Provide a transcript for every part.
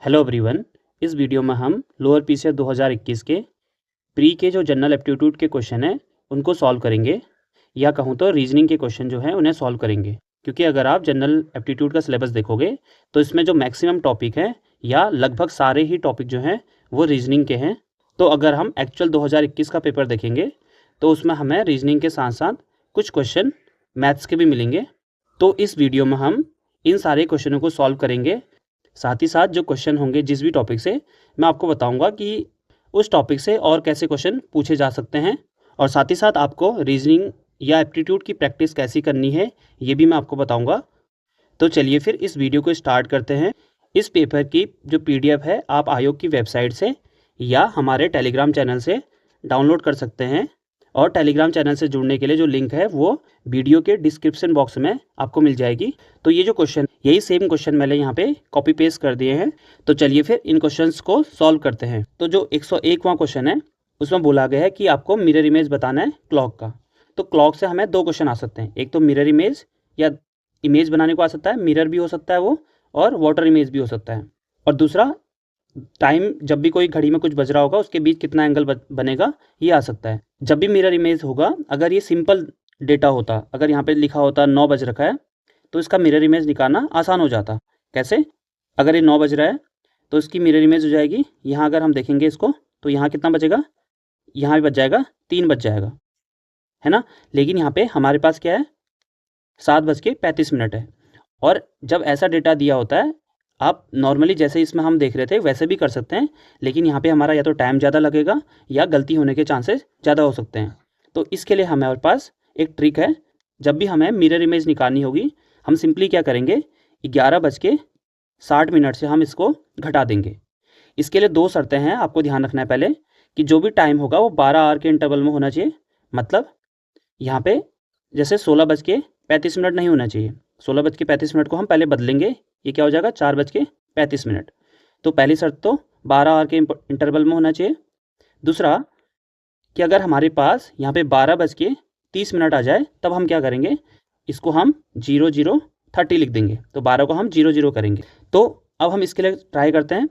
Hello everyone. इस video में हम लोअर पीसीआर 2021 के प्री के जो जनरल एप्टीट्यूड के क्वेश्चन हैं उनको सॉल्व करेंगे, या कहूँ तो रीजनिंग के क्वेश्चन जो हैं उन्हें सॉल्व करेंगे। क्योंकि अगर आप जनरल एप्टीट्यूड का सिलेबस देखोगे तो इसमें जो मैक्सिमम टॉपिक हैं या लगभग सारे ही टॉपिक जो हैं वो रीजनिंग के हैं। तो अगर हम एक्चुअल 2021 का पेपर देखेंगे तो उसमें हमें रीजनिंग के साथ साथ कुछ क्वेश्चन मैथ्स के भी मिलेंगे। तो इस वीडियो में हम इन सारे क्वेश्चनों को सॉल्व करेंगे। साथ ही साथ जो क्वेश्चन होंगे जिस भी टॉपिक से, मैं आपको बताऊंगा कि उस टॉपिक से और कैसे क्वेश्चन पूछे जा सकते हैं, और साथ ही साथ आपको रीजनिंग या एप्टीट्यूड की प्रैक्टिस कैसी करनी है ये भी मैं आपको बताऊंगा। तो चलिए फिर इस वीडियो को स्टार्ट करते हैं। इस पेपर की जो PDF है आप आयोग की वेबसाइट से या हमारे टेलीग्राम चैनल से डाउनलोड कर सकते हैं, और टेलीग्राम चैनल से जुड़ने के लिए जो लिंक है वो वीडियो के डिस्क्रिप्शन बॉक्स में आपको मिल जाएगी। तो ये जो क्वेश्चन, यही सेम क्वेश्चन मैंने यहाँ पे कॉपी पेस्ट कर दिए हैं। तो चलिए फिर इन क्वेश्चंस को सॉल्व करते हैं। तो जो 101वां क्वेश्चन है उसमें बोला गया है कि आपको मिरर इमेज बताना है क्लॉक का। तो क्लॉक से हमें दो क्वेश्चन आ सकते हैं, एक तो मिरर इमेज या इमेज बनाने को आ सकता है, मिरर भी हो सकता है वो, और वाटर इमेज भी हो सकता है। और दूसरा, टाइम जब भी कोई घड़ी में कुछ बज रहा होगा उसके बीच कितना एंगल बनेगा ये आ सकता है। जब भी मिरर इमेज होगा, अगर ये सिंपल डेटा होता, अगर यहाँ पे लिखा होता 9 बज रखा है तो इसका मिरर इमेज निकालना आसान हो जाता। कैसे? अगर ये 9 बज रहा है तो इसकी मिरर इमेज हो जाएगी, यहाँ अगर हम देखेंगे इसको तो यहाँ कितना बचेगा, यहाँ भी बच जाएगा, 3 बच जाएगा, है ना। लेकिन यहाँ पे हमारे पास क्या है, 7:35 है। और जब ऐसा डेटा दिया होता है, आप नॉर्मली जैसे इसमें हम देख रहे थे वैसे भी कर सकते हैं, लेकिन यहाँ पे हमारा या तो टाइम ज़्यादा लगेगा या गलती होने के चांसेस ज़्यादा हो सकते हैं। तो इसके लिए हमारे पास एक ट्रिक है। जब भी हमें मिरर इमेज निकालनी होगी, हम सिंपली क्या करेंगे, 11:60 से हम इसको घटा देंगे। इसके लिए दो शर्तें हैं, आपको ध्यान रखना है। पहले कि जो भी टाइम होगा वो 12 आवर के इंटरवल में होना चाहिए। मतलब यहाँ पे जैसे 16:35 नहीं होना चाहिए। 16:35 को हम पहले बदलेंगे, ये क्या हो जाएगा, 4:35। तो पहली शर्त तो 12 आवर के इंटरवल में होना चाहिए। दूसरा कि अगर हमारे पास यहाँ पे 12:30 आ जाए तब हम क्या करेंगे, इसको हम 00:30 लिख देंगे। तो 12 को हम 00 करेंगे। तो अब हम इसके लिए ट्राई करते हैं।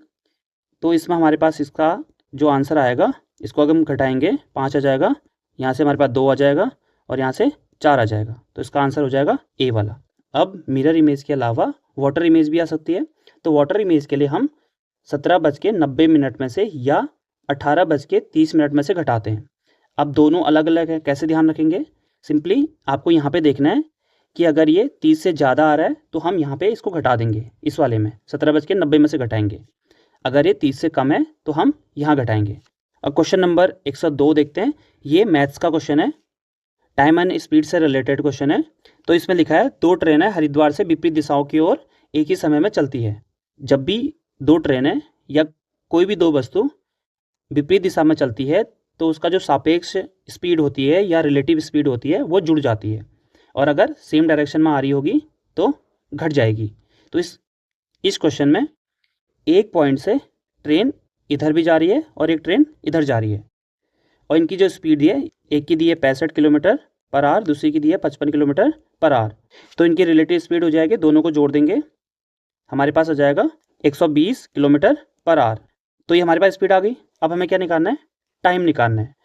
तो इसमें हमारे पास इसका जो आंसर आएगा, इसको अगर हम घटाएंगे 5 आ जाएगा, यहाँ से हमारे पास 2 आ जाएगा, और यहाँ से 4 आ जाएगा। तो इसका आंसर हो जाएगा ए वाला। अब मिरर इमेज के अलावा वाटर इमेज भी आ सकती है। तो वाटर इमेज के लिए हम 17:90 में से या 18:30 में से घटाते हैं। अब दोनों अलग अलग है, कैसे ध्यान रखेंगे, सिंपली आपको यहाँ पे देखना है कि अगर ये 30 से ज़्यादा आ रहा है तो हम यहाँ पे इसको घटा देंगे, इस वाले में 17:90 में से घटाएंगे। अगर ये 30 से कम है तो हम यहाँ घटाएंगे। अब क्वेश्चन नंबर 102 देखते हैं। ये मैथ्स का क्वेश्चन है, टाइम एंड स्पीड से रिलेटेड क्वेश्चन है। तो इसमें लिखा है 2 ट्रेनें हरिद्वार से विपरीत दिशाओं की ओर एक ही समय में चलती है। जब भी 2 ट्रेनें या कोई भी 2 वस्तु विपरीत दिशा में चलती है तो उसका जो सापेक्ष स्पीड होती है या रिलेटिव स्पीड होती है वो जुड़ जाती है, और अगर सेम डायरेक्शन में आ रही होगी तो घट जाएगी। तो इस क्वेश्चन में एक पॉइंट से ट्रेन इधर भी जा रही है और एक ट्रेन इधर जा रही है, और इनकी जो स्पीड है, एक की दी है 65 किलोमीटर पर आवर, दूसरी की दी है 55 किलोमीटर पर आवर। तो इनकी रिलेटिव स्पीड हो जाएगी, दोनों को जोड़ देंगे, हमारे पास आ जाएगा 120 किलोमीटर पर आवर। तो ये हमारे पास स्पीड आ गई। अब हमें क्या निकालना है, टाइम निकालना है।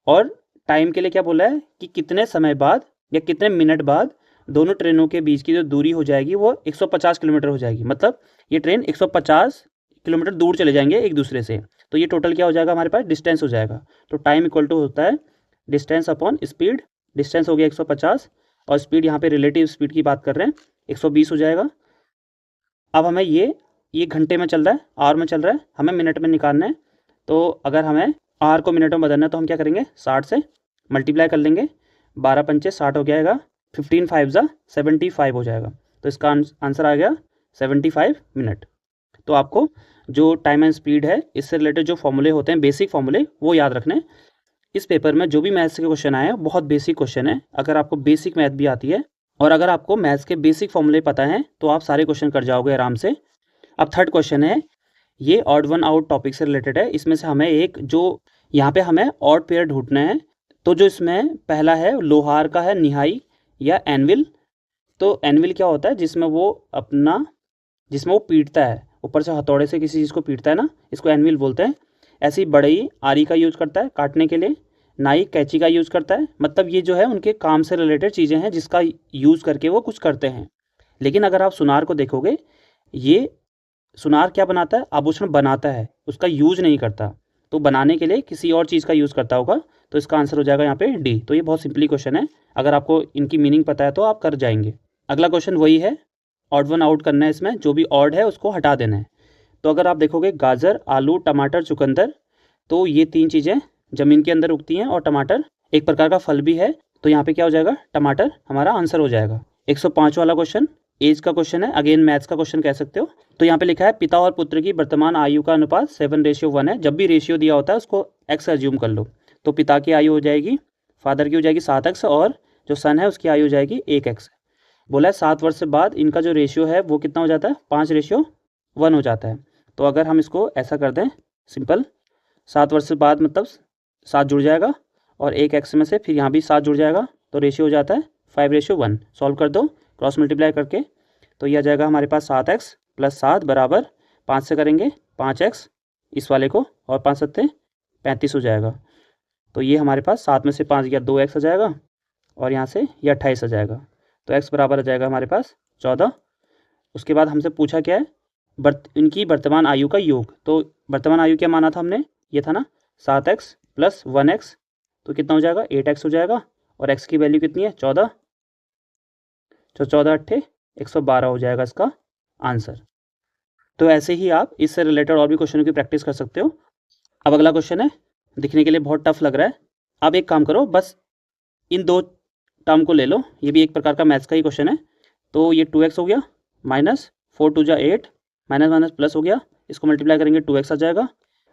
और टाइम के लिए क्या बोला है कि कितने समय बाद या कितने मिनट बाद दोनों ट्रेनों के बीच की जो दूरी हो जाएगी वो 150 किलोमीटर हो जाएगी। मतलब ये ट्रेन 150 किलोमीटर दूर चले जाएंगे एक दूसरे से। तो ये टोटल क्या हो जाएगा, हमारे पास डिस्टेंस हो जाएगा। तो टाइम इक्वल टू होता है डिस्टेंस अपॉन स्पीड। डिस्टेंस हो गया 150, और स्पीड यहाँ पे रिलेटिव स्पीड की बात कर रहे हैं, 120 हो जाएगा। अब हमें ये घंटे में चल रहा है, आवर में चल रहा है, हमें मिनट में निकालना है। तो अगर हमें आवर को मिनट में बदलना है तो हम क्या करेंगे, 60 से मल्टीप्लाई कर लेंगे, 12 पंचे 60 हो जाएगा, 15 5 जा 75 हो जाएगा। तो इसका आंसर आ गया 75 मिनट। तो आपको जो टाइम एंड स्पीड है इससे रिलेटेड जो फॉर्मूले होते हैं, बेसिक फॉर्मूले, वो याद रखने। इस पेपर में जो भी मैथ्स के क्वेश्चन आए हैं बहुत बेसिक क्वेश्चन है। अगर आपको बेसिक मैथ भी आती है और अगर आपको मैथ्स के बेसिक फॉर्मूले पता हैं तो आप सारे क्वेश्चन कर जाओगे आराम से। अब थर्ड क्वेश्चन है, ये ऑड वन आउट टॉपिक से रिलेटेड है। इसमें से हमें एक, जो यहाँ पे हमें ऑड पेयर ढूंढना है। तो जो इसमें पहला है लोहार का है, निहाई या एनविल। तो एनविल क्या होता है, जिसमें वो पीटता है, ऊपर से हथौड़े से किसी चीज़ को पीटता है ना, इसको एनविल बोलते हैं। ऐसे ही बढ़ई आरी का यूज़ करता है काटने के लिए, नाई कैंची का यूज़ करता है। मतलब ये जो है उनके काम से रिलेटेड चीज़ें हैं जिसका यूज़ करके वो कुछ करते हैं। लेकिन अगर आप सुनार को देखोगे, ये सुनार क्या बनाता है, आभूषण बनाता है, उसका यूज़ नहीं करता। तो बनाने के लिए किसी और चीज़ का यूज़ करता होगा, तो इसका आंसर हो जाएगा यहाँ पे डी। तो ये बहुत सिंपली क्वेश्चन है, अगर आपको इनकी मीनिंग पता है तो आप कर जाएंगे। अगला क्वेश्चन वही है, ऑड वन आउट करना है इसमें, जो भी ऑड है उसको हटा देना है। तो अगर आप देखोगे गाजर, आलू, टमाटर, चुकंदर, तो ये 3 चीज़ें ज़मीन के अंदर उगती हैं और टमाटर एक प्रकार का फल भी है, तो यहाँ पे क्या हो जाएगा, टमाटर हमारा आंसर हो जाएगा। 105 वाला क्वेश्चन एज का क्वेश्चन है, अगेन मैथ्स का क्वेश्चन कह सकते हो। तो यहाँ पे लिखा है पिता और पुत्र की वर्तमान आयु का अनुपात 7:1 है। जब भी रेशियो दिया होता है उसको एक्स एज्यूम कर लो। तो पिता की आयु हो जाएगी, फादर की हो जाएगी 7x, और जो सन है उसकी आयु हो जाएगी 1x। बोला है 7 वर्ष से बाद इनका जो रेशियो है वो कितना हो जाता है, 5:1 हो जाता है। तो अगर हम इसको ऐसा कर दें सिंपल, 7 वर्ष से बाद मतलब 7 जुड़ जाएगा और 1x में से फिर यहाँ भी 7 जुड़ जाएगा, तो रेशियो हो जाता है 5:1। सॉल्व कर दो क्रॉस मल्टीप्लाई करके, तो यह आ जाएगा हमारे पास 7x + 7 बराबर 5 से करेंगे 5x इस वाले को, और 5 7 35 हो जाएगा। तो ये हमारे पास 7 में से 5 गया 2x आ जाएगा, और यहाँ से ये 28 आ जाएगा। तो x बराबर आ जाएगा हमारे पास 14। उसके बाद हमसे पूछा क्या है, इनकी वर्तमान आयु का योग। तो वर्तमान आयु क्या माना था हमने, ये था ना 7x + 1x, तो कितना हो जाएगा 8x हो जाएगा, और x की वैल्यू कितनी है 14, तो 14 8 112 हो जाएगा इसका आंसर। तो ऐसे ही आप इससे रिलेटेड और भी क्वेश्चनों की प्रैक्टिस कर सकते हो। अब अगला क्वेश्चन है, दिखने के लिए बहुत टफ लग रहा है। आप एक काम करो, बस इन 2 टर्म को ले लो, ये भी एक प्रकार का मैथ्स का ही क्वेश्चन है। तो ये 2x हो गया, -4 2 जा 8, माइनस माइनस प्लस हो गया, इसको मल्टीप्लाई करेंगे 2x आ जाएगा,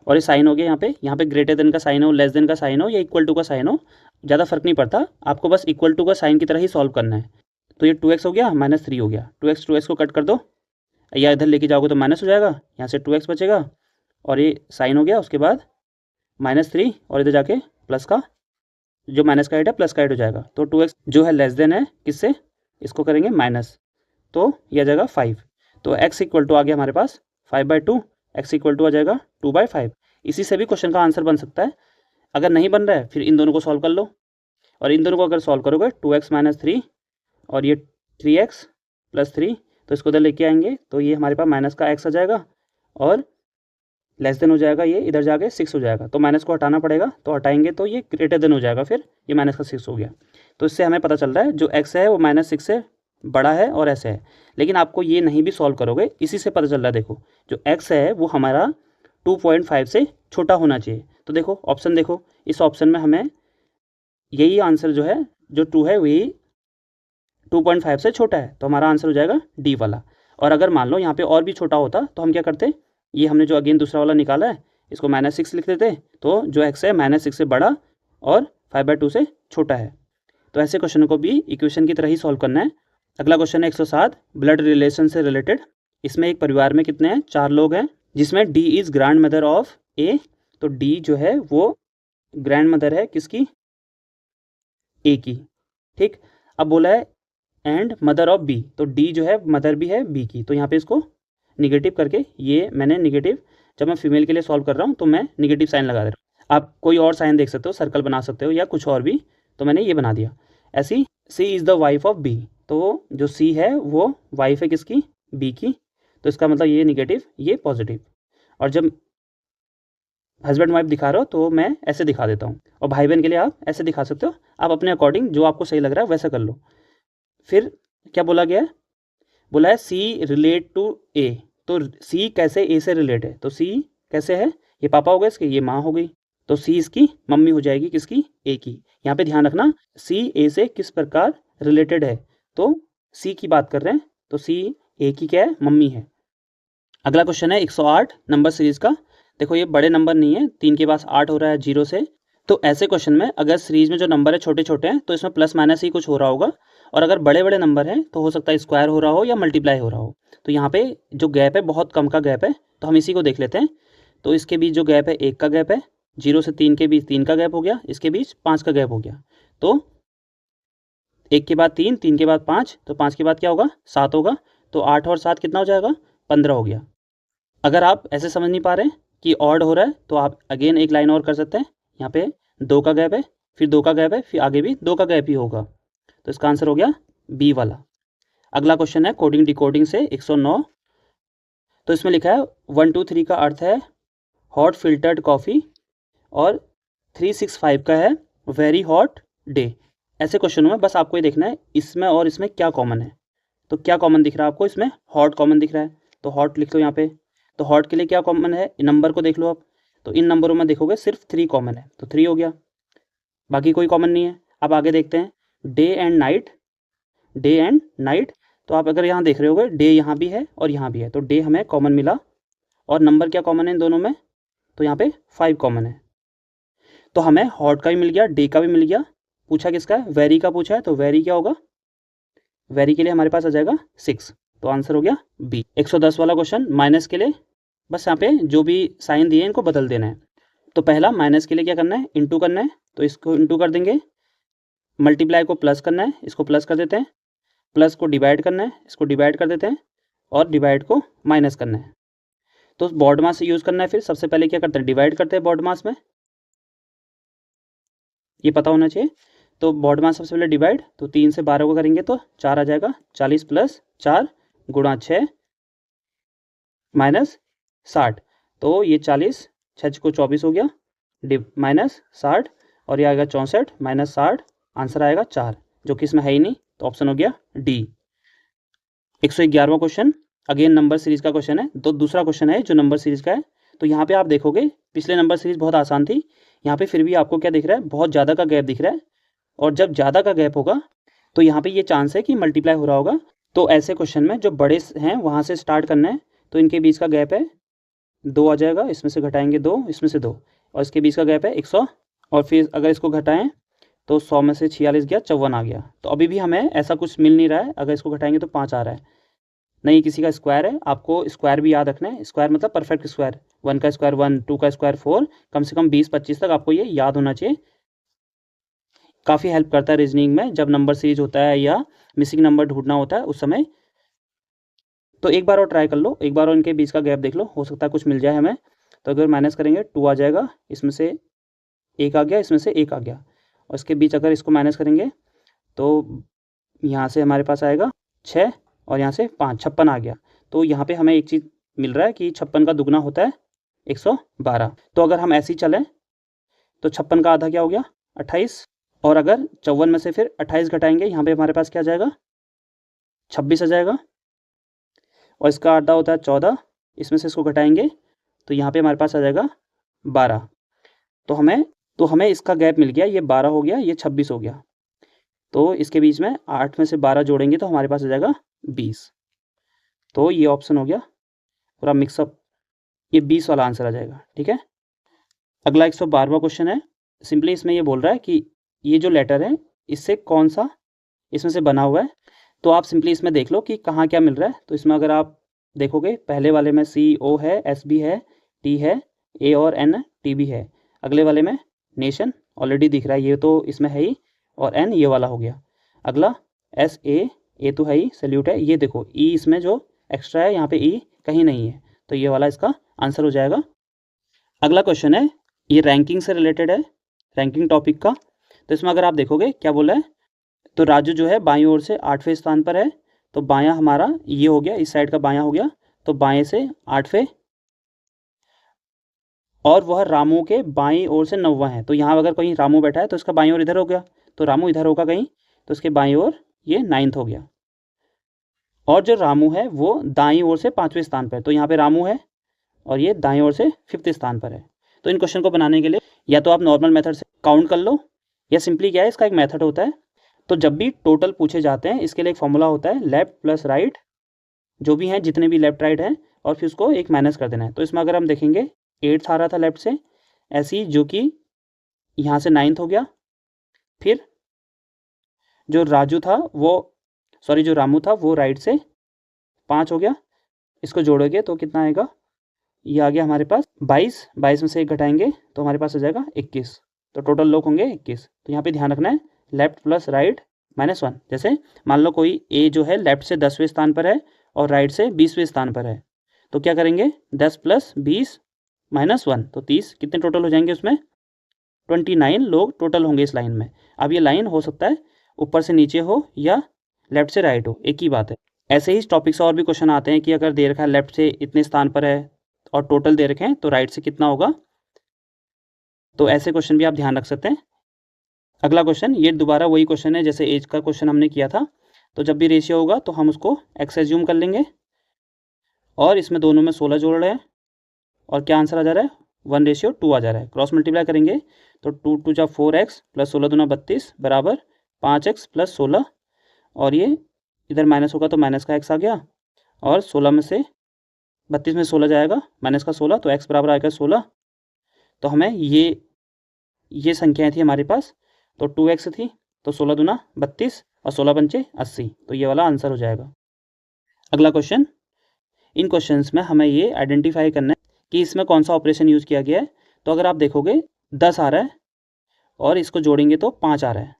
और ये साइन हो गया यहाँ पे ग्रेटर देन का साइन हो, लेस देन का साइन हो, या इक्वल टू का साइन हो, ज़्यादा फर्क नहीं पड़ता, आपको बस इक्वल टू का साइन की तरह ही सॉल्व करना है। तो ये 2x हो गया, -3 हो गया, 2x को कट कर दो, या इधर लेके जाओगे तो माइनस हो जाएगा, यहाँ से 2x बचेगा, और ये साइन हो गया, उसके बाद -3, और इधर जाके प्लस का जो माइनस का 8 है प्लस का 8 हो जाएगा। तो 2x जो है लेस देन है किससे, इसको करेंगे माइनस, तो ये आ जाएगा 5। तो x इक्वल टू आ गया हमारे पास 5/2, x इक्वल टू आ जाएगा 2/5। इसी से भी क्वेश्चन का आंसर बन सकता है। अगर नहीं बन रहा है फिर इन दोनों को सॉल्व कर लो, और इन दोनों को अगर सॉल्व करोगे 2x - 3 और ये 3x + 3, तो इसको इधर लेके आएंगे, तो ये हमारे पास माइनस का x आ जाएगा, और लेस देन हो जाएगा, ये इधर जाके 6 हो जाएगा, तो माइनस को हटाना पड़ेगा, तो हटाएंगे तो ये ग्रेटर देन हो जाएगा, फिर ये माइनस का 6 हो गया। तो इससे हमें पता चल रहा है जो x है वो -6 से बड़ा है और ऐसे है। लेकिन आपको ये नहीं भी सॉल्व करोगे, इसी से पता चल रहा है, देखो जो x है वो हमारा 2.5 से छोटा होना चाहिए। तो देखो ऑप्शन देखो, इस ऑप्शन में हमें यही आंसर जो है, जो 2 है वही 2.5 से छोटा है, तो हमारा आंसर हो जाएगा डी वाला। और अगर मान लो यहाँ पे और भी छोटा होता तो हम क्या करते, ये हमने जो अगेन दूसरा वाला निकाला है इसको -6 लिख देते, तो जो x है -6 से बड़ा और 5/2 से छोटा है। तो ऐसे क्वेश्चन को भी इक्वेशन की तरह ही सॉल्व करना है। अगला क्वेश्चन है 107, ब्लड रिलेशन से रिलेटेड। इसमें एक परिवार में कितने हैं, 4 लोग हैं, जिसमें D is grandmother of A. तो डी जो है वो ग्रैंड मदर है किसकी, ए की, ठीक। अब बोला है एंड मदर ऑफ बी, तो डी जो है मदर भी है बी की, तो यहाँ पे इसको निगेटिव करके, ये मैंने निगेटिव, जब मैं फीमेल के लिए सॉल्व कर रहा हूँ तो मैं निगेटिव साइन लगा दे रहा हूँ। आप कोई और साइन देख सकते हो, सर्कल बना सकते हो या कुछ और भी, तो मैंने ये बना दिया। ऐसी C is the wife of B, तो जो सी है वो वाइफ है किसकी, बी की, तो इसका मतलब ये निगेटिव ये पॉजिटिव। और जब हस्बैंड वाइफ दिखा रहे हो तो मैं ऐसे दिखा देता हूँ, और भाई बहन के लिए आप ऐसे दिखा सकते हो, आप अपने अकॉर्डिंग जो आपको सही लग रहा है वैसा कर लो। फिर क्या बोला गया है, बोला है सी रिलेट टू ए, तो सी कैसे ए से रिलेट है, तो सी कैसे है, ये पापा हो गए इसके, ये माँ हो गई, तो सी इसकी मम्मी हो जाएगी किसकी, ए की। यहाँ पे ध्यान रखना सी ए से किस प्रकार रिलेटेड है, तो सी की बात कर रहे हैं, तो सी ए की क्या है, मम्मी है। अगला क्वेश्चन है 108 नंबर सीरीज का। देखो ये बड़े नंबर नहीं है, 3 के पास 8 हो रहा है 0 से, तो ऐसे क्वेश्चन में अगर सीरीज में जो नंबर है छोटे छोटे हैं तो इसमें प्लस माइनस ही कुछ हो रहा होगा, और अगर बड़े बड़े नंबर हैं तो हो सकता है स्क्वायर हो रहा हो या मल्टीप्लाई हो रहा हो। तो यहाँ पे जो गैप है बहुत कम का गैप है, तो हम इसी को देख लेते हैं। तो इसके बीच जो गैप है 1 का गैप है, 0 से 3 के बीच 3 का गैप हो गया, इसके बीच 5 का गैप हो गया, तो 1 के बाद 3, 3 के बाद 5, तो 5 के बाद क्या होगा 7 होगा, तो 8 और 7 कितना हो जाएगा 15 हो गया। अगर आप ऐसे समझ नहीं पा रहे कि ऑड हो रहा है तो आप अगेन एक लाइन और कर सकते हैं। यहाँ पे 2 का गैप है, फिर 2 का गैप है, फिर आगे भी 2 का गैप ही होगा। तो इसका आंसर हो गया बी वाला। अगला क्वेश्चन है कोडिंग डिकोडिंग से 109। तो इसमें लिखा है 1 2 3 का अर्थ है हॉट फिल्टर्ड कॉफ़ी और 365 का है वेरी हॉट डे। ऐसे क्वेश्चनों में बस आपको ये देखना है इसमें और इसमें क्या कॉमन है। तो क्या कॉमन दिख रहा है आपको? इसमें हॉट कॉमन दिख रहा है, तो हॉट लिख लो यहाँ पे। तो हॉट के लिए क्या कॉमन है? इन नंबर को देख लो आप, तो इन नंबरों में देखोगे सिर्फ 3 कॉमन है, तो 3 हो गया, बाकी कोई कॉमन नहीं है। अब आगे देखते हैं day and night, day and night. तो आप अगर यहाँ देख रहे होगे डे यहाँ भी है और यहाँ भी है, तो डे हमें कॉमन मिला। और नंबर क्या कॉमन है इन दोनों में? तो यहाँ पे 5 कॉमन है। तो हमें हॉट का भी मिल गया, डे का भी मिल गया। पूछा किसका है? वेरी का पूछा है, तो वेरी क्या होगा? वेरी के लिए हमारे पास आ जाएगा 6, तो आंसर हो गया बी। 110 वाला क्वेश्चन माइनस के लिए, बस यहाँ पे जो भी साइन दिए इनको बदल देना है। तो पहला माइनस के लिए क्या करना है? इंटू करना है, तो इसको इंटू कर देंगे। मल्टीप्लाई को प्लस करना है, इसको प्लस कर देते हैं। प्लस को डिवाइड करना है, इसको डिवाइड कर देते हैं। और डिवाइड को माइनस करना है। तो बॉड मास यूज़ करना है। फिर सबसे पहले क्या करते हैं? डिवाइड करते हैं बॉड मास में, ये पता होना चाहिए। तो बॉड मास सबसे पहले डिवाइड, तो 3 से 12 को करेंगे तो 4 आ जाएगा। 40 प्लस 4 गुणा 6 माइनस 60, तो ये 40, 6 को 24 हो गया, माइनस 60, और ये आएगा 64 माइनस 60, आंसर आएगा 4, जो कि इसमें है ही नहीं, तो ऑप्शन हो गया डी। 111वां क्वेश्चन अगेन नंबर सीरीज का क्वेश्चन है। तो दूसरा क्वेश्चन है जो नंबर सीरीज का है। तो यहाँ पे आप देखोगे पिछले नंबर सीरीज बहुत आसान थी, यहाँ पे फिर भी आपको क्या दिख रहा है? बहुत ज़्यादा का गैप दिख रहा है। और जब ज़्यादा का गैप होगा तो यहाँ पे ये चांस है कि मल्टीप्लाई हो रहा होगा। तो ऐसे क्वेश्चन में जो बड़े हैं वहाँ से स्टार्ट करना है। तो इनके बीच का गैप है 2 आ जाएगा, इसमें से घटाएंगे 2, इसमें से 2, और इसके बीच का गैप है 100। और फिर अगर इसको घटाएं तो 100 में से 46 गया, 54 आ गया। तो अभी भी हमें ऐसा कुछ मिल नहीं रहा है। अगर इसको घटाएंगे तो 5 आ रहा है, नहीं किसी का स्क्वायर है। आपको स्क्वायर भी याद रखना है, स्क्वायर मतलब परफेक्ट स्क्वायर। 1 का स्क्वायर 1, 2 का स्क्वायर 4, कम से कम 20-25 तक आपको ये याद होना चाहिए। काफ़ी हेल्प करता है रीजनिंग में जब नंबर सीरीज होता है या मिसिंग नंबर ढूंढना होता है उस समय। तो एक बार और ट्राई कर लो, एक बार और इनके बीच का गैप देख लो, हो सकता है कुछ मिल जाए हमें। तो अगर माइनस करेंगे 2 आ जाएगा, इसमें से 1 आ गया, इसमें से 1 आ गया, और इसके बीच अगर इसको माइनस करेंगे तो यहाँ से हमारे पास आएगा 6, और यहाँ से 5, 56 आ गया। तो यहाँ पे हमें एक चीज़ मिल रहा है कि 56 का दुगना होता है 112। तो अगर हम ऐसे ही चलें तो 56 का आधा क्या हो गया? 28, और अगर 54 में से फिर 28 घटाएंगे, यहाँ पे हमारे पास क्या आ जाएगा? 26 आ जाएगा, और इसका आधा होता है 14, इसमें से इसको घटाएंगे तो यहाँ पे हमारे पास आ जाएगा 12। तो हमें इसका गैप मिल गया, ये 12 हो गया, ये 26 हो गया। तो इसके बीच में 8 में से 12 जोड़ेंगे तो हमारे पास आ जाएगा 20। तो ये ऑप्शन हो गया पूरा मिक्सअप, ये 20 वाला आंसर आ जाएगा। ठीक है, अगला 112वां क्वेश्चन है। सिंपली इसमें ये बोल रहा है कि ये जो लेटर है इससे कौन सा इसमें से बना हुआ है। तो आप सिंपली इसमें देख लो कि कहाँ क्या मिल रहा है। तो इसमें अगर आप देखोगे पहले वाले में CO है, SB है, T है, A और N T भी है। अगले वाले में नेशन ऑलरेडी दिख रहा है, ये तो इसमें है ही, और N ये वाला हो गया। अगला SA तो है ही, सैल्यूट है, ये देखो E इसमें जो एक्स्ट्रा है यहाँ पे E कहीं नहीं है, तो ये वाला इसका आंसर हो जाएगा। अगला क्वेश्चन है, ये रैंकिंग से रिलेटेड है, रैंकिंग टॉपिक का। तो इसमें अगर आप देखोगे क्या बोला है, तो राजू जो है बाईं ओर से 8वें स्थान पर है। तो बायां हमारा ये हो गया, इस साइड का बायां हो गया, तो बाएं से 8वें, और वह रामू के बाईं ओर से 9वां है। तो यहाँ अगर कहीं रामू बैठा है तो इसका बाईं ओर इधर हो गया, तो रामू इधर होगा कहीं, तो इसके बाईं ओर ये 9th हो गया। और जो रामू है वो दाईं ओर से 5वें स्थान पर है, तो यहाँ पे रामू है, और ये दाईं ओर से 5th स्थान पर है। तो इन क्वेश्चन को बनाने के लिए या तो आप नॉर्मल मेथड से काउंट कर लो, या सिंपली क्या है, इसका एक मेथड होता है। तो जब भी टोटल पूछे जाते हैं इसके लिए एक फॉर्मूला होता है, लेफ्ट प्लस राइट, जो भी हैं जितने भी लेफ्ट राइट हैं, और फिर उसको एक माइनस कर देना है। तो इसमें अगर हम देखेंगे 8th आ रहा था लेफ्ट से, ऐसी जो कि यहाँ से 9th हो गया। फिर जो राजू था जो रामू था वो राइट से 5 हो गया, इसको जोड़ोगे तो कितना आएगा? ये आ गया हमारे पास 22, 22 में से 1 घटाएंगे तो हमारे पास आ जाएगा 21। तो टोटल लोग होंगे 21। तो यहाँ पे ध्यान रखना है लेफ्ट प्लस राइट -1। जैसे मान लो कोई A जो है लेफ्ट से 10वें स्थान पर है और राइट से 20वें स्थान पर है, तो क्या करेंगे 10 + 20 - 1, तो 30 कितने टोटल हो जाएंगे उसमें 29 लोग टोटल होंगे इस लाइन में। अब ये लाइन हो सकता है ऊपर से नीचे हो या लेफ्ट से राइट हो, एक ही बात है। ऐसे ही इस टॉपिक से और भी क्वेश्चन आते हैं कि अगर दे रखा है लेफ्ट से इतने स्थान पर है और टोटल दे रखे हैं तो राइट से कितना होगा, तो ऐसे क्वेश्चन भी आप ध्यान रख सकते हैं। अगला क्वेश्चन, ये दोबारा वही क्वेश्चन है जैसे एज का क्वेश्चन हमने किया था। तो जब भी रेशियो होगा तो हम उसको एक्स एज्यूम कर लेंगे और इसमें दोनों में 16 जोड़ रहे हैं और क्या आंसर आ जा रहा है 1:2 आ जा रहा है। क्रॉस मल्टीप्लाई करेंगे तो 2 × 2 = 4x + 16 दूना 32 बराबर 5x + 16, और ये इधर माइनस होगा तो माइनस का x आ गया और 16 में से 32 में 16 जाएगा माइनस का 16, तो x बराबर आएगा 16। तो हमें ये संख्याएं थी हमारे पास, तो 2x थी, तो 16 दूना 32 और 16 पंचे 80, तो ये वाला आंसर हो जाएगा। अगला क्वेश्चन, इन क्वेश्चंस में हमें ये आइडेंटिफाई करना है कि इसमें कौन सा ऑपरेशन यूज़ किया गया है। तो अगर आप देखोगे 10 आ रहा है और इसको जोड़ेंगे तो 5 आ रहा है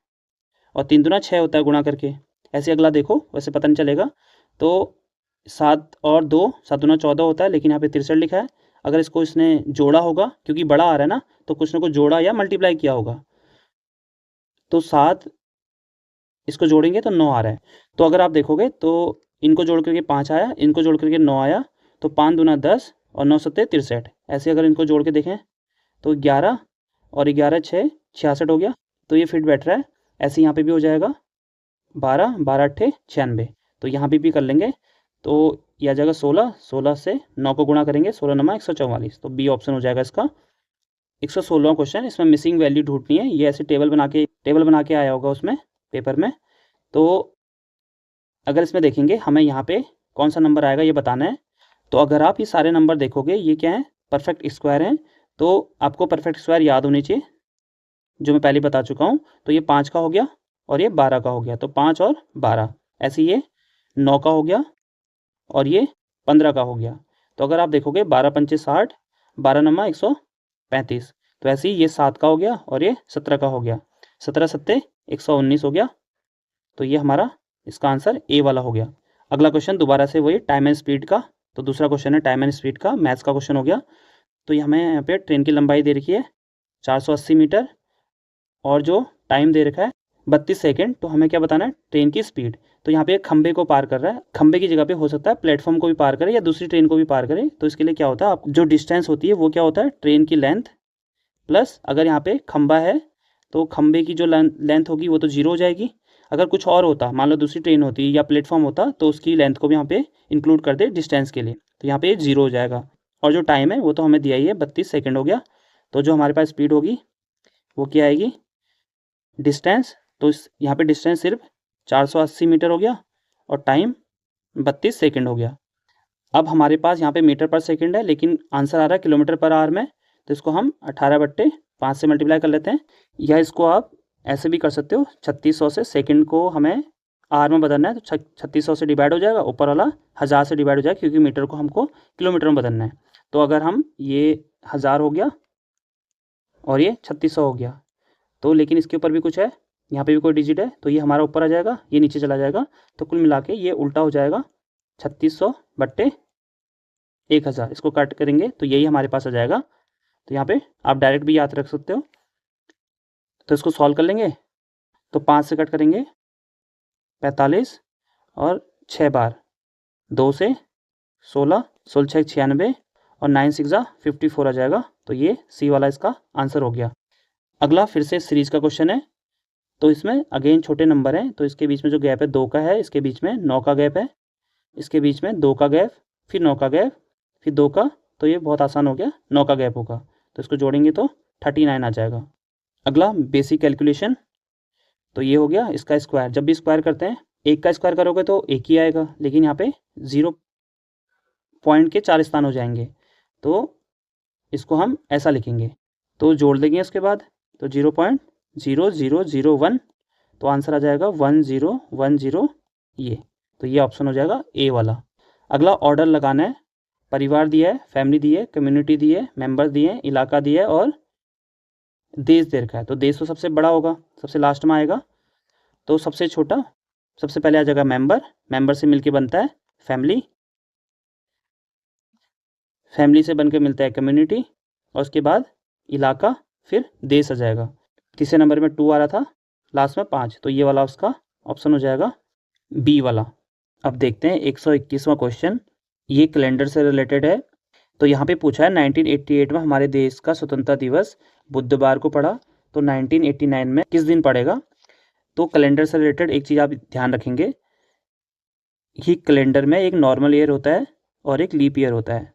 और 3 दूना 6 होता है गुणा करके। ऐसे अगला देखो, वैसे पता नहीं चलेगा। तो 7 और 2 7 दूना 14 होता है, लेकिन यहाँ पे 63 लिखा है। अगर इसको इसने जोड़ा होगा क्योंकि बड़ा आ रहा है ना, तो कुछ ना कुछ जोड़ा या मल्टीप्लाई किया होगा। तो 7 इसको जोड़ेंगे तो 9 आ रहा है। तो अगर आप देखोगे तो इनको जोड़ करके 5 आया, इनको जोड़ करके 9 आया, तो 5 दूना 10 और 9 सत्ते 63। ऐसे अगर इनको जोड़ के देखें तो 11 और 11 6 66 हो गया, तो ये फिट बैठ रहा है। ऐसे यहाँ पे भी हो जाएगा 12 12 8 96, तो यहाँ पे भी कर लेंगे। तो यह आ जाएगा 16, 16 से 9 को गुणा करेंगे, 16 9 144, तो बी ऑप्शन हो जाएगा इसका। 116वां क्वेश्चन, इसमें मिसिंग वैल्यू ढूंढनी है। ये ऐसे टेबल बना के आया होगा उसमें पेपर में। तो अगर इसमें देखेंगे हमें यहाँ पे कौन सा नंबर आएगा ये बताना है। तो अगर आप ये सारे नंबर देखोगे ये क्या है परफेक्ट स्क्वायर हैं, तो आपको परफेक्ट स्क्वायर याद होने चाहिए जो मैं पहले बता चुका हूँ। तो ये 5 का हो गया और ये 12 का हो गया, तो 5 और 12। ऐसे ये 9 का हो गया और ये 15 का हो गया। तो अगर आप देखोगे 12 पंचे 60, 12 नमा 135, तो ऐसे ही ये 7 का हो गया और ये 17 का हो गया, 17 सत्ते 119 हो गया। तो ये हमारा इसका आंसर ए वाला हो गया। अगला क्वेश्चन दोबारा से वही टाइम एंड स्पीड का। तो दूसरा क्वेश्चन है टाइम एंड स्पीड का, मैथ्स का क्वेश्चन हो गया। तो ये हमें यहाँ पे ट्रेन की लंबाई दे रखी है 480 मीटर और जो टाइम दे रखा है 32 सेकेंड। तो हमें क्या बताना है ट्रेन की स्पीड। तो यहाँ पे एक खंबे को पार कर रहा है, खंबे की जगह पे हो सकता है प्लेटफॉर्म को भी पार करे या दूसरी ट्रेन को भी पार करे। तो इसके लिए क्या होता है, आप जो डिस्टेंस होती है वो क्या होता है ट्रेन की लेंथ प्लस अगर यहाँ पे खंबा है तो खंबे की जो लेंथ होगी वो तो 0 हो जाएगी। अगर कुछ और होता, मान लो दूसरी ट्रेन होती या प्लेटफॉर्म होता, तो उसकी लेंथ को भी यहाँ पे इंक्लूड कर दे डिस्टेंस के लिए, तो यहाँ पे 0 हो जाएगा। और जो टाइम है वो तो हमें दिया ही है 32 सेकेंड हो गया। तो जो हमारे पास स्पीड होगी वो क्या आएगी डिस्टेंस, तो यहाँ पे डिस्टेंस सिर्फ 480 मीटर हो गया और टाइम 32 सेकेंड हो गया। अब हमारे पास यहाँ पे मीटर पर सेकेंड है लेकिन आंसर आ रहा है किलोमीटर पर आवर में, तो इसको हम 18/5 से मल्टीप्लाई कर लेते हैं। या इसको आप ऐसे भी कर सकते हो 3600 से, सेकंड को हमें आर में बदलना है तो 3600 से डिवाइड हो जाएगा, ऊपर वाला 1000 से डिवाइड हो जाएगा क्योंकि मीटर को हमको किलोमीटर में बदलना है। तो अगर हम ये 1000 हो गया और ये 3600 हो गया, तो लेकिन इसके ऊपर भी कुछ है, यहाँ पे भी कोई डिजिट है, तो ये हमारा ऊपर आ जाएगा, ये नीचे चला जाएगा, तो कुल मिला के ये उल्टा हो जाएगा 3600/1000। इसको कट करेंगे तो यही हमारे पास आ जाएगा। तो यहाँ पे आप डायरेक्ट भी याद रख सकते हो। तो इसको सॉल्व कर लेंगे तो 5 से कट करेंगे 45 और 6 बार 2 से 16, 16 6 96 और 9 6 54 आ जाएगा। तो ये सी वाला इसका आंसर हो गया। अगला फिर से सीरीज का क्वेश्चन है। तो इसमें अगेन छोटे नंबर हैं, तो इसके बीच में जो गैप है 2 का है, इसके बीच में 9 का गैप है, इसके बीच में 2 का गैप, फिर 9 का गैप, फिर 2 का, तो ये बहुत आसान हो गया 9 का गैप होगा, तो इसको जोड़ेंगे तो 39 आ जाएगा। अगला बेसिक कैलकुलेशन, तो ये हो गया इसका स्क्वायर। जब भी स्क्वायर करते हैं एक का स्क्वायर करोगे तो एक ही आएगा, लेकिन यहाँ पे 0 पॉइंट के 4 स्थान हो जाएंगे, तो इसको हम ऐसा लिखेंगे। तो जोड़ देंगे इसके बाद, तो 0.0001, तो आंसर आ जाएगा 1010 ये। तो ये ऑप्शन हो जाएगा ए वाला। अगला ऑर्डर लगाना है। परिवार दिया है, फैमिली दी है, कम्युनिटी दी है, मेंबर्स दिए हैं, इलाका दिया है और देश दे रखा है। तो देश तो सबसे बड़ा होगा, सबसे लास्ट में आएगा, तो सबसे छोटा सबसे पहले आ जाएगा मेंबर, मेंबर से मिलके बनता है फैमिली, फैमिली से बन के मिलता है कम्युनिटी, और उसके बाद इलाका, फिर देश आ जाएगा। तीसरे नंबर में 2 आ रहा था, लास्ट में 5, तो ये वाला उसका ऑप्शन हो जाएगा बी वाला। अब देखते हैं 121वां क्वेश्चन, ये कैलेंडर से रिलेटेड है। तो यहाँ पे पूछा है 1988 में हमारे देश का स्वतंत्रता दिवस बुधवार को पड़ा, तो 1989 में किस दिन पड़ेगा। तो कैलेंडर से रिलेटेड एक चीज़ आप ध्यान रखेंगे कि कैलेंडर में एक नॉर्मल ईयर होता है और एक लीप ईयर होता है।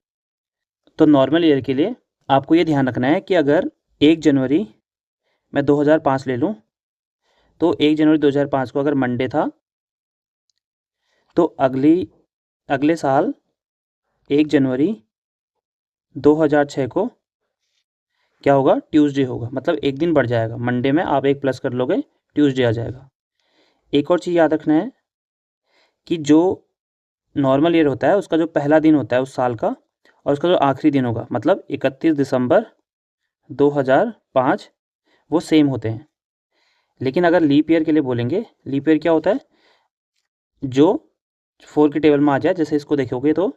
तो नॉर्मल ईयर के लिए आपको ये ध्यान रखना है कि अगर 1 जनवरी मैं 2005 ले लूँ, तो 1 जनवरी 2005 को अगर मंडे था, तो अगले साल 1 जनवरी 2006 को क्या होगा, ट्यूसडे होगा, मतलब एक दिन बढ़ जाएगा। मंडे में आप एक प्लस कर लोगे, ट्यूसडे आ जाएगा। एक और चीज़ याद रखना है कि जो नॉर्मल ईयर होता है उसका जो पहला दिन होता है उस साल का, और उसका जो आखिरी दिन होगा, मतलब 31 दिसंबर 2005, वो सेम होते हैं। लेकिन अगर लीप ईयर के लिए बोलेंगे, लीप ईयर क्या होता है, जो 4 की टेबल में आ जाए। जैसे इसको देखोगे तो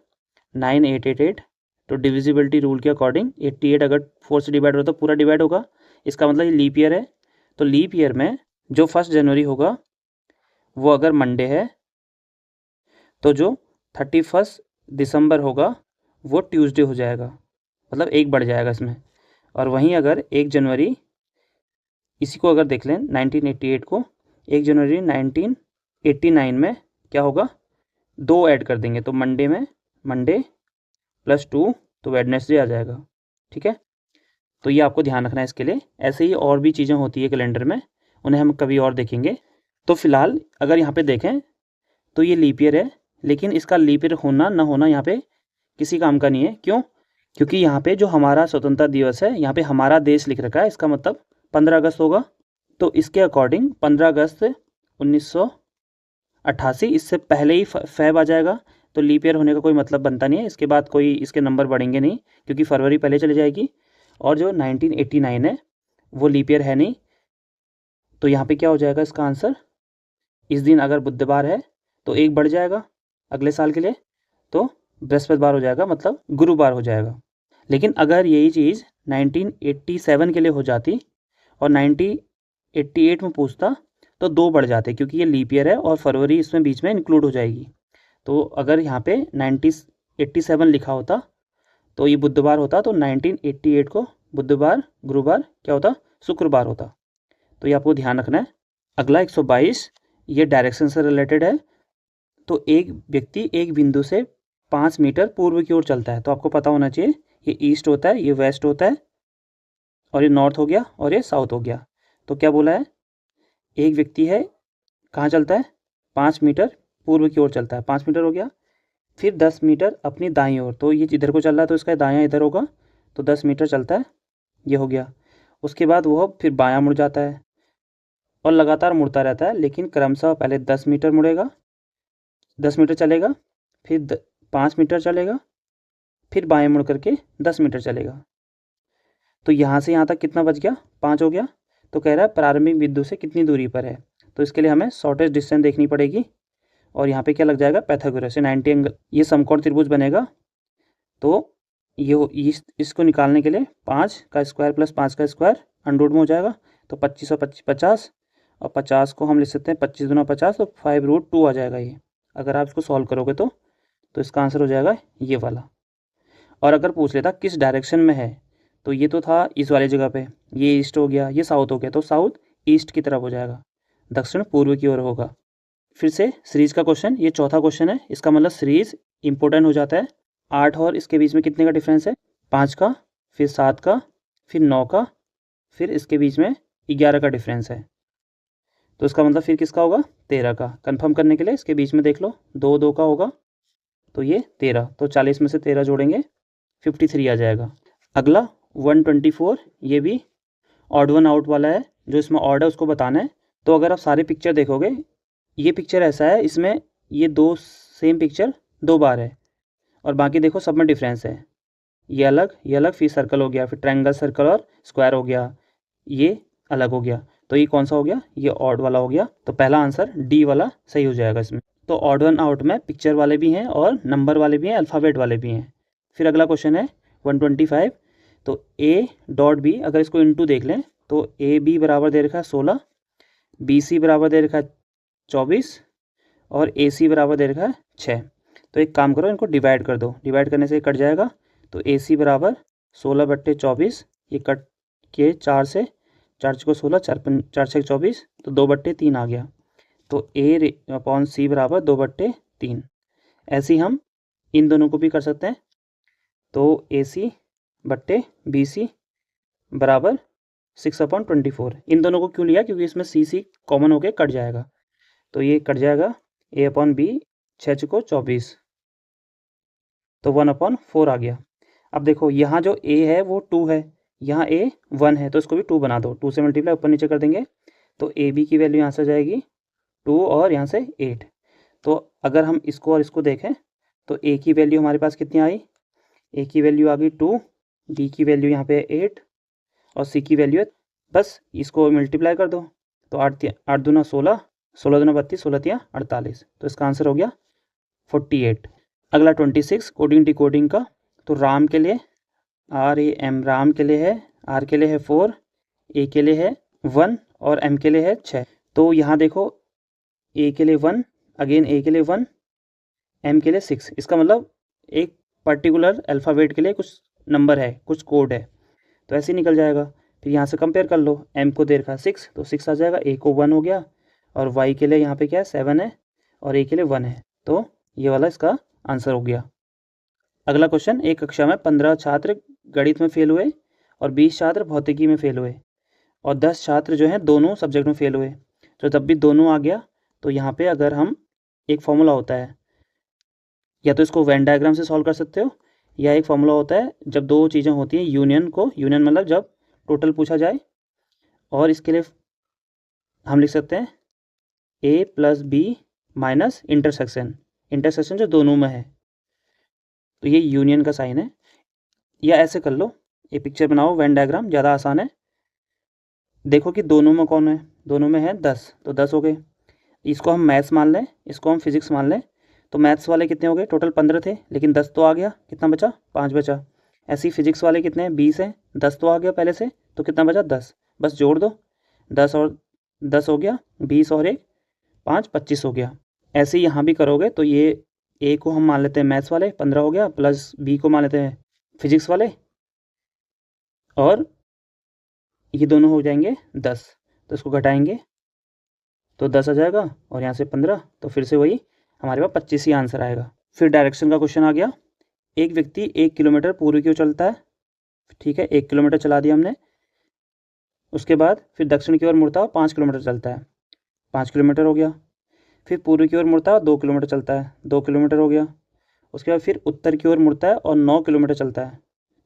9888, तो डिविजिबिलिटी रूल के अकॉर्डिंग 88 अगर 4 से डिवाइड हो तो पूरा डिवाइड होगा, इसका मतलब ये लीप ईयर है। तो लीप ईयर में जो 1 जनवरी होगा वो अगर मंडे है, तो जो 31 दिसंबर होगा वो ट्यूसडे हो जाएगा, मतलब एक बढ़ जाएगा इसमें। और वहीं अगर 1 जनवरी, इसी को अगर देख लें 1988 को, 1 जनवरी 1989 में क्या होगा, 2 ऐड कर देंगे, तो मंडे में मंडे +2, तो वेडनेसडे आ जाएगा। ठीक है, तो ये आपको ध्यान रखना है इसके लिए। ऐसे ही और भी चीज़ें होती है कैलेंडर में, उन्हें हम कभी और देखेंगे। तो फिलहाल अगर यहाँ पे देखें तो ये लीप ईयर है, लेकिन इसका लीप ईयर होना ना होना यहाँ पे किसी काम का नहीं है। क्यों? क्योंकि यहाँ पे जो हमारा स्वतंत्रता दिवस है, यहाँ पे हमारा देश लिख रखा है, इसका मतलब 15 अगस्त होगा। तो इसके अकॉर्डिंग 15 अगस्त 1988, इससे पहले ही फैब आ जाएगा, तो लीप ईयर होने का कोई मतलब बनता नहीं है। इसके बाद कोई इसके नंबर बढ़ेंगे नहीं, क्योंकि फरवरी पहले चली जाएगी। और जो 1989 है वो लीप ईयर है नहीं, तो यहाँ पे क्या हो जाएगा इसका आंसर, इस दिन अगर बुधवार है तो एक बढ़ जाएगा अगले साल के लिए, तो बृहस्पतिवार हो जाएगा, मतलब गुरुवार हो जाएगा। लेकिन अगर यही चीज़ 1987 के लिए हो जाती और 1988 में पूछता, तो 2 बढ़ जाते, क्योंकि ये लीप ईयर है और फरवरी इसमें बीच में इंक्लूड हो जाएगी। तो अगर यहाँ पे 1987 लिखा होता तो ये बुधवार होता, तो 1988 को बुधवार गुरुवार क्या होता, शुक्रवार होता। तो ये आपको ध्यान रखना है। अगला 122, ये डायरेक्शन से रिलेटेड है। तो एक व्यक्ति एक बिंदु से 5 मीटर पूर्व की ओर चलता है, तो आपको पता होना चाहिए ये ईस्ट होता है, ये वेस्ट होता है, और ये नॉर्थ हो गया, और ये साउथ हो गया। तो क्या बोला है, एक व्यक्ति है कहाँ चलता है, 5 मीटर पूर्व की ओर चलता है, 5 मीटर हो गया, फिर 10 मीटर अपनी दाईं ओर, तो ये इधर को चल रहा है तो इसका दायां इधर होगा, तो 10 मीटर चलता है, ये हो गया। उसके बाद वो फिर बायां मुड़ जाता है और लगातार मुड़ता रहता है, लेकिन क्रमशः पहले 10 मीटर मुड़ेगा, 10 मीटर चलेगा, फिर 5 मीटर चलेगा, फिर बाएं मुड़ करके 10 मीटर चलेगा। तो यहाँ से यहाँ तक कितना बच गया, 5 हो गया। तो कह रहा है प्रारंभिक बिंदु से कितनी दूरी पर है, तो इसके लिए हमें शॉर्टेस्ट डिस्टेंस देखनी पड़ेगी। और यहाँ पे क्या लग जाएगा, पाइथागोरस से 90 एंगल, ये समकोण त्रिभुज बनेगा। तो ये इसको निकालने के लिए 5 का स्क्वायर प्लस 5 का स्क्वायर अंडररूट में हो जाएगा, तो 25 और 25 50, और 50 को हम लिख सकते हैं 25 दूना 50, तो 5√2 आ जाएगा ये। अगर आप इसको सॉल्व करोगे तो इसका आंसर हो जाएगा ये वाला। और अगर पूछ लेता किस डायरेक्शन में है, तो ये तो था इस वाली जगह पे, ये ईस्ट हो गया, ये साउथ हो गया, तो साउथ ईस्ट की तरफ हो जाएगा, दक्षिण पूर्व की ओर होगा। फिर से सीरीज का क्वेश्चन, ये चौथा क्वेश्चन है, इसका मतलब सीरीज इंपॉर्टेंट हो जाता है। 8 और इसके बीच में कितने का डिफरेंस है, 5 का, फिर 7 का, फिर 9 का, फिर इसके बीच में 11 का डिफरेंस है। तो इसका मतलब फिर किसका होगा, 13 का। कंफर्म करने के लिए इसके बीच में देख लो, 2 का होगा, तो ये 13, तो 40 में से 13 जोड़ेंगे 53 आ जाएगा। अगला 124, ये भी ऑड वन आउट वाला है, जो इसमें ऑड है उसको बताना है। तो अगर आप सारे पिक्चर देखोगे, ये पिक्चर ऐसा है, इसमें ये 2 सेम पिक्चर 2 बार है, और बाकी देखो सब में डिफरेंस है, ये अलग, फिर सर्कल हो गया, फिर ट्रायंगल, सर्कल और स्क्वायर हो गया, ये अलग हो गया। तो ये कौन सा हो गया, ये ऑड वाला हो गया। तो पहला आंसर डी वाला सही हो जाएगा इसमें। तो ऑड वन आउट में पिक्चर वाले भी हैं और नंबर वाले भी हैं, अल्फ़ाबेट वाले भी हैं। फिर अगला क्वेश्चन है 125। तो ए डॉट बी, अगर इसको इनटू देख लें तो ए बी बराबर दे रखा है 16, बी सी बराबर दे रखा है 24 और ए सी बराबर दे रखा है 6। तो एक काम करो, इनको डिवाइड कर दो, डिवाइड करने से कट जाएगा। तो ए सी बराबर 16/24, ये कट के 4 से, 4 को 16, 4 6 24, तो 2/3 आ गया। तो ए अपॉन सी बराबर 2/3। ऐसे ही हम इन दोनों को भी कर सकते हैं। तो ए सी बट्टे बी सी बराबर 6/24। इन दोनों को क्यों लिया, क्योंकि इसमें सी कॉमन होके कट जाएगा। तो ये कट जाएगा, ए अपॉन बी 6 को 24, तो 1/4 आ गया। अब देखो यहाँ जो ए है वो 2 है, यहाँ ए 1 है, तो इसको भी 2 बना दो। 2 से मल्टीप्लाई ऊपर नीचे कर देंगे तो ए बी की वैल्यू यहाँ से जाएगी 2 और यहाँ से 8। तो अगर हम इसको और इसको देखें तो ए की वैल्यू हमारे पास कितनी आई, ए की वैल्यू आ गई 2, बी की वैल्यू यहाँ पे 8 और सी की वैल्यू है, बस इसको मल्टीप्लाई कर दो। तो 8 दूना 16, 16 दूना 32, 16 तिया 48। तो इसका आंसर हो गया 48। अगला 26 कोडिंग डिकोडिंग का। तो राम के लिए RAM, राम के लिए है, आर के लिए है 4, ए के लिए है 1 और एम के लिए है 6। तो यहाँ देखो ए के लिए 1, अगेन ए के लिए 1, एम के लिए 6। इसका मतलब एक पर्टिकुलर अल्फ़ाबेट के लिए कुछ नंबर है, कुछ कोड है, तो ऐसे ही निकल जाएगा। फिर यहाँ से कंपेयर कर लो, एम को दे रखा है 6, तो 6 आ जाएगा, ए को 1 हो गया और वाई के लिए यहाँ पे क्या है 7 है और ए के लिए 1 है, तो ये वाला इसका आंसर हो गया। अगला क्वेश्चन, एक कक्षा में 15 छात्र गणित में फेल हुए और 20 छात्र भौतिकी में फेल हुए और 10 छात्र जो हैं दोनों सब्जेक्ट में फेल हुए। तो जब भी दोनों आ गया तो यहाँ पे अगर हम, एक फॉर्मूला होता है, या तो इसको वेन डायग्राम से सॉल्व कर सकते हो, या एक फॉर्मूला होता है जब दो चीज़ें होती हैं यूनियन को, यूनियन मतलब जब टोटल पूछा जाए, और इसके लिए हम लिख सकते हैं A plus B minus intersection, intersection जो दोनों में है, तो ये यूनियन का साइन है। या ऐसे कर लो, ये पिक्चर बनाओ वेन डायग्राम, ज़्यादा आसान है। देखो कि दोनों में कौन है, दोनों में है 10, तो 10 हो गए। इसको हम मैथ्स मान लें, इसको हम फिजिक्स मान लें, तो मैथ्स वाले कितने हो गए, टोटल 15 थे, लेकिन 10 तो आ गया, कितना बचा, 5 बचा। ऐसे ही फिजिक्स वाले कितने हैं, 20 हैं, 10 तो आ गया पहले से, तो कितना बचा, 10, बस जोड़ दो, 10 और 10 हो गया, 20 और 1 5, 25 हो गया। ऐसे ही यहाँ भी करोगे तो ये ए को हम मान लेते हैं मैथ्स वाले 15 हो गया, प्लस बी को मान लेते हैं फिजिक्स वाले, और ये दोनों हो जाएंगे 10, तो इसको घटाएंगे तो 10 आ जाएगा और यहाँ से 15, तो फिर से वही हमारे पास 25 ही आंसर आएगा। फिर डायरेक्शन का क्वेश्चन आ गया। एक व्यक्ति 1 किलोमीटर पूर्व की ओर चलता है, ठीक है, 1 किलोमीटर चला दिया हमने, उसके बाद फिर दक्षिण की ओर मुड़ता है 5 किलोमीटर चलता है, 5 किलोमीटर हो गया। फिर पूर्व की ओर मुड़ता है 2 किलोमीटर चलता है, 2 किलोमीटर हो गया। उसके बाद फिर उत्तर की ओर मुड़ता है और 9 किलोमीटर चलता है,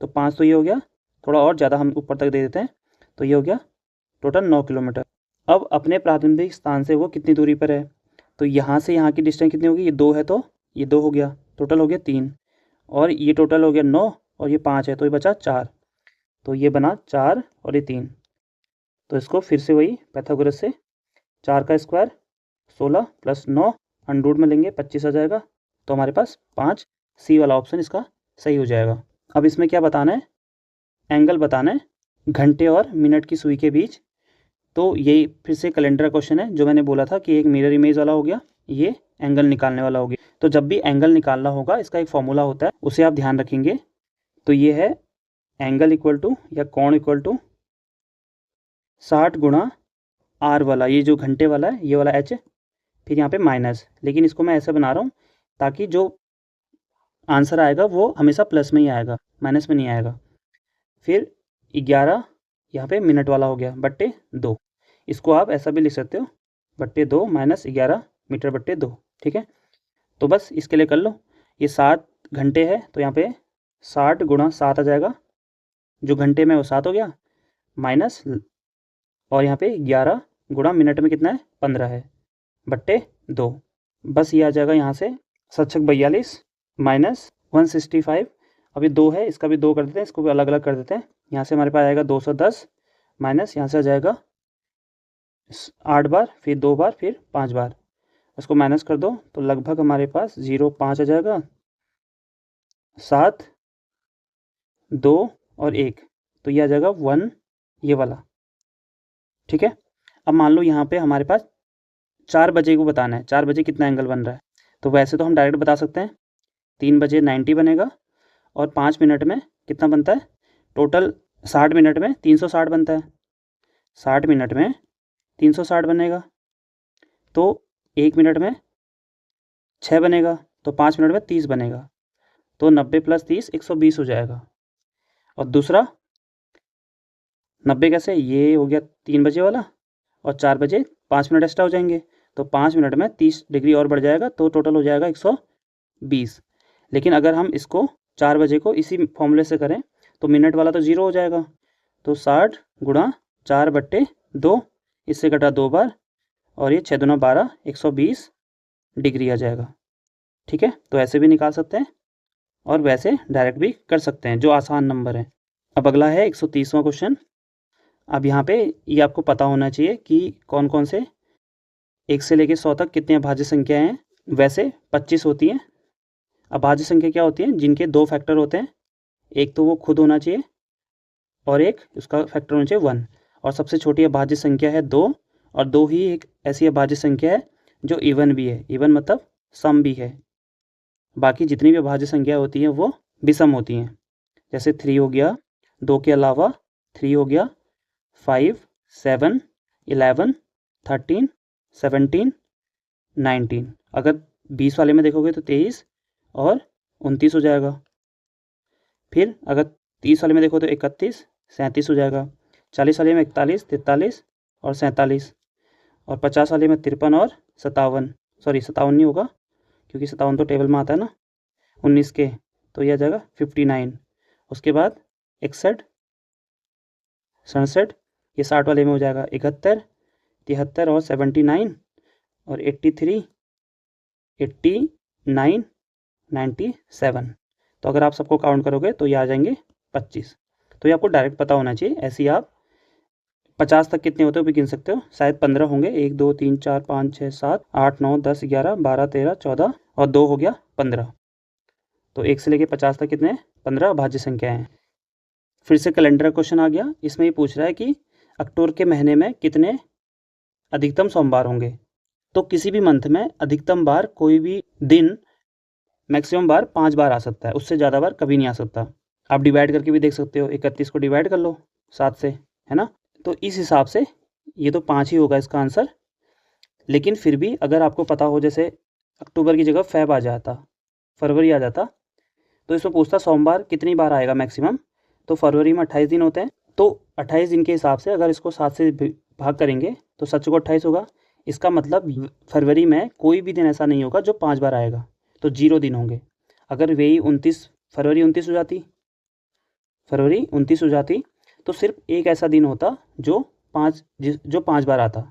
तो 5 तो ये हो गया, थोड़ा और ज़्यादा हम ऊपर तक दे देते हैं, तो ये हो गया टोटल 9 किलोमीटर। अब अपने प्रारंभिक स्थान से वो कितनी दूरी पर है, तो यहाँ से यहाँ की डिस्टेंस कितनी होगी, ये 2 है तो ये 2 हो गया, टोटल हो गया 3, और ये टोटल हो गया 9 और ये 5 है, तो ये बचा 4, तो ये बना 4 और ये 3। तो इसको फिर से वही पैथागोरस से 4 का स्क्वायर 16 प्लस 9 अंडरूट में लेंगे, 25 आ जाएगा, तो हमारे पास 5, सी वाला ऑप्शन इसका सही हो जाएगा। अब इसमें क्या बताना है, एंगल बताना है घंटे और मिनट की सुई के बीच। तो यही फिर से कैलेंडर क्वेश्चन है, जो मैंने बोला था कि एक मिरर इमेज वाला हो गया, ये एंगल निकालने वाला हो गया। तो जब भी एंगल निकालना होगा इसका एक फॉर्मूला होता है, उसे आप ध्यान रखेंगे। तो ये है एंगल इक्वल टू, या कोण इक्वल टू 60 गुणा आर वाला, ये जो घंटे वाला है ये वाला एच, फिर यहाँ पे माइनस, लेकिन इसको मैं ऐसे बना रहा हूँ ताकि जो आंसर आएगा वो हमेशा प्लस में ही आएगा, माइनस में नहीं आएगा। फिर 11 यहाँ पे मिनट वाला हो गया बट्टे 2, इसको आप ऐसा भी लिख सकते हो, बट्टे 2 माइनस 11 मीटर बट्टे 2, ठीक है। तो बस इसके लिए कर लो, ये 7 घंटे है तो यहाँ पे 60 गुणा 7 आ जाएगा, जो घंटे में वो 7 हो गया, माइनस, और यहाँ पे 11 गुणा मिनट में कितना है 15 है, बट्टे 2, बस ये आ जाएगा यहाँ से 7×42 माइनस 165। अभी 2 है, इसका भी 2 कर देते हैं, इसको भी अलग अलग कर देते हैं। यहाँ से हमारे पास आएगा 210 माइनस, यहाँ से आ जाएगा 8 बार, फिर 2 बार, फिर 5 बार, इसको माइनस कर दो तो लगभग हमारे पास 0.5 आ जाएगा, 7 2 और 1, तो ये आ जाएगा 1 ये वाला। ठीक है, अब मान लो यहाँ पे हमारे पास 4 बजे को बताना है, 4 बजे कितना एंगल बन रहा है। तो वैसे तो हम डायरेक्ट बता सकते हैं, 3 बजे 90 बनेगा और 5 मिनट में कितना बनता है, टोटल 60 मिनट में 360 बनता है, 60 मिनट में 360 बनेगा, तो 1 मिनट में 6 बनेगा, तो 5 मिनट में 30 बनेगा, तो 90 + 30 120 हो जाएगा। और दूसरा 90 कैसे, ये हो गया 3 बजे वाला और 4 बजे 5 मिनट एक्स्ट्रा हो जाएंगे, तो 5 मिनट में 30 डिग्री और बढ़ जाएगा, तो टोटल हो जाएगा 120। लेकिन अगर हम इसको 4 बजे को इसी फॉर्मूले से करें तो मिनट वाला तो 0 हो जाएगा, तो 60 × 4/2, इससे कटा 2 बार और ये 6 दूना 12 120 डिग्री आ जाएगा। ठीक है, तो ऐसे भी निकाल सकते हैं और वैसे डायरेक्ट भी कर सकते हैं, जो आसान नंबर है। अब अगला है 130वां क्वेश्चन। अब यहाँ पे ये आपको पता होना चाहिए कि कौन कौन से 1 से लेकर 100 तक कितनी अभाज्य संख्याएं हैं। वैसे 25 होती हैं। अभाज्य संख्या क्या होती है, जिनके 2 फैक्टर होते हैं, एक तो वो खुद होना चाहिए और एक उसका फैक्टर होना चाहिए 1। और सबसे छोटी अभाज्य संख्या है 2, और 2 ही एक ऐसी अभाज्य संख्या है जो इवन भी है, इवन मतलब सम भी है। बाकी जितनी भी अभाज्य संख्या होती हैं वो विषम होती हैं। जैसे 3 हो गया, 2 के अलावा 3 हो गया, 5 7 11 13 17 19। अगर 20 वाले में देखोगे तो 23 और 29 हो जाएगा। फिर अगर 30 वाले में देखो तो 31 37 हो जाएगा। 40 वाले में 41 43 और 47, और 50 वाले में 53 और 57, सॉरी 57 नहीं होगा क्योंकि 57 तो टेबल में आता है ना 19 के, तो यह आ जाएगा 59। उसके बाद 61 67, ये 60 वाले में हो जाएगा 71 73 और 79 और 83 89 97। तो अगर आप सबको काउंट करोगे तो ये आ जाएंगे 25। तो ये आपको डायरेक्ट पता होना चाहिए। ऐसे ही आप 50 तक कितने होते हो भी गिन सकते हो, शायद 15 होंगे, 1 2 3 4 5 6 7 8 9 10 11 12 13 14 और 2 हो गया 15। तो 1 से लेके 50 तक कितने 15 अभाज्य संख्याएं हैं। फिर से कैलेंडर क्वेश्चन आ गया। इसमें ये पूछ रहा है कि अक्टूबर के महीने में कितने अधिकतम सोमवार होंगे। तो किसी भी मंथ में अधिकतम बार कोई भी दिन मैक्सिमम बार 5 बार आ सकता है, उससे ज़्यादा बार कभी नहीं आ सकता। आप डिवाइड करके भी देख सकते हो, 31 को डिवाइड कर लो 7 से, है ना। तो इस हिसाब से ये तो 5 ही होगा इसका आंसर। लेकिन फिर भी अगर आपको पता हो, जैसे अक्टूबर की जगह फेब आ जाता, फरवरी आ जाता, तो इसमें पूछता सोमवार कितनी बार आएगा मैक्सिमम। तो फरवरी में 28 दिन होते हैं, तो 28 दिन के हिसाब से अगर इसको 7 से भाग करेंगे तो 7 को 28 होगा। इसका मतलब फरवरी में कोई भी दिन ऐसा नहीं होगा जो 5 बार आएगा, तो 0 दिन होंगे। अगर वही 29 फरवरी 29 हो जाती, फरवरी 29 हो जाती, तो सिर्फ एक ऐसा दिन होता जो 5 बार आता।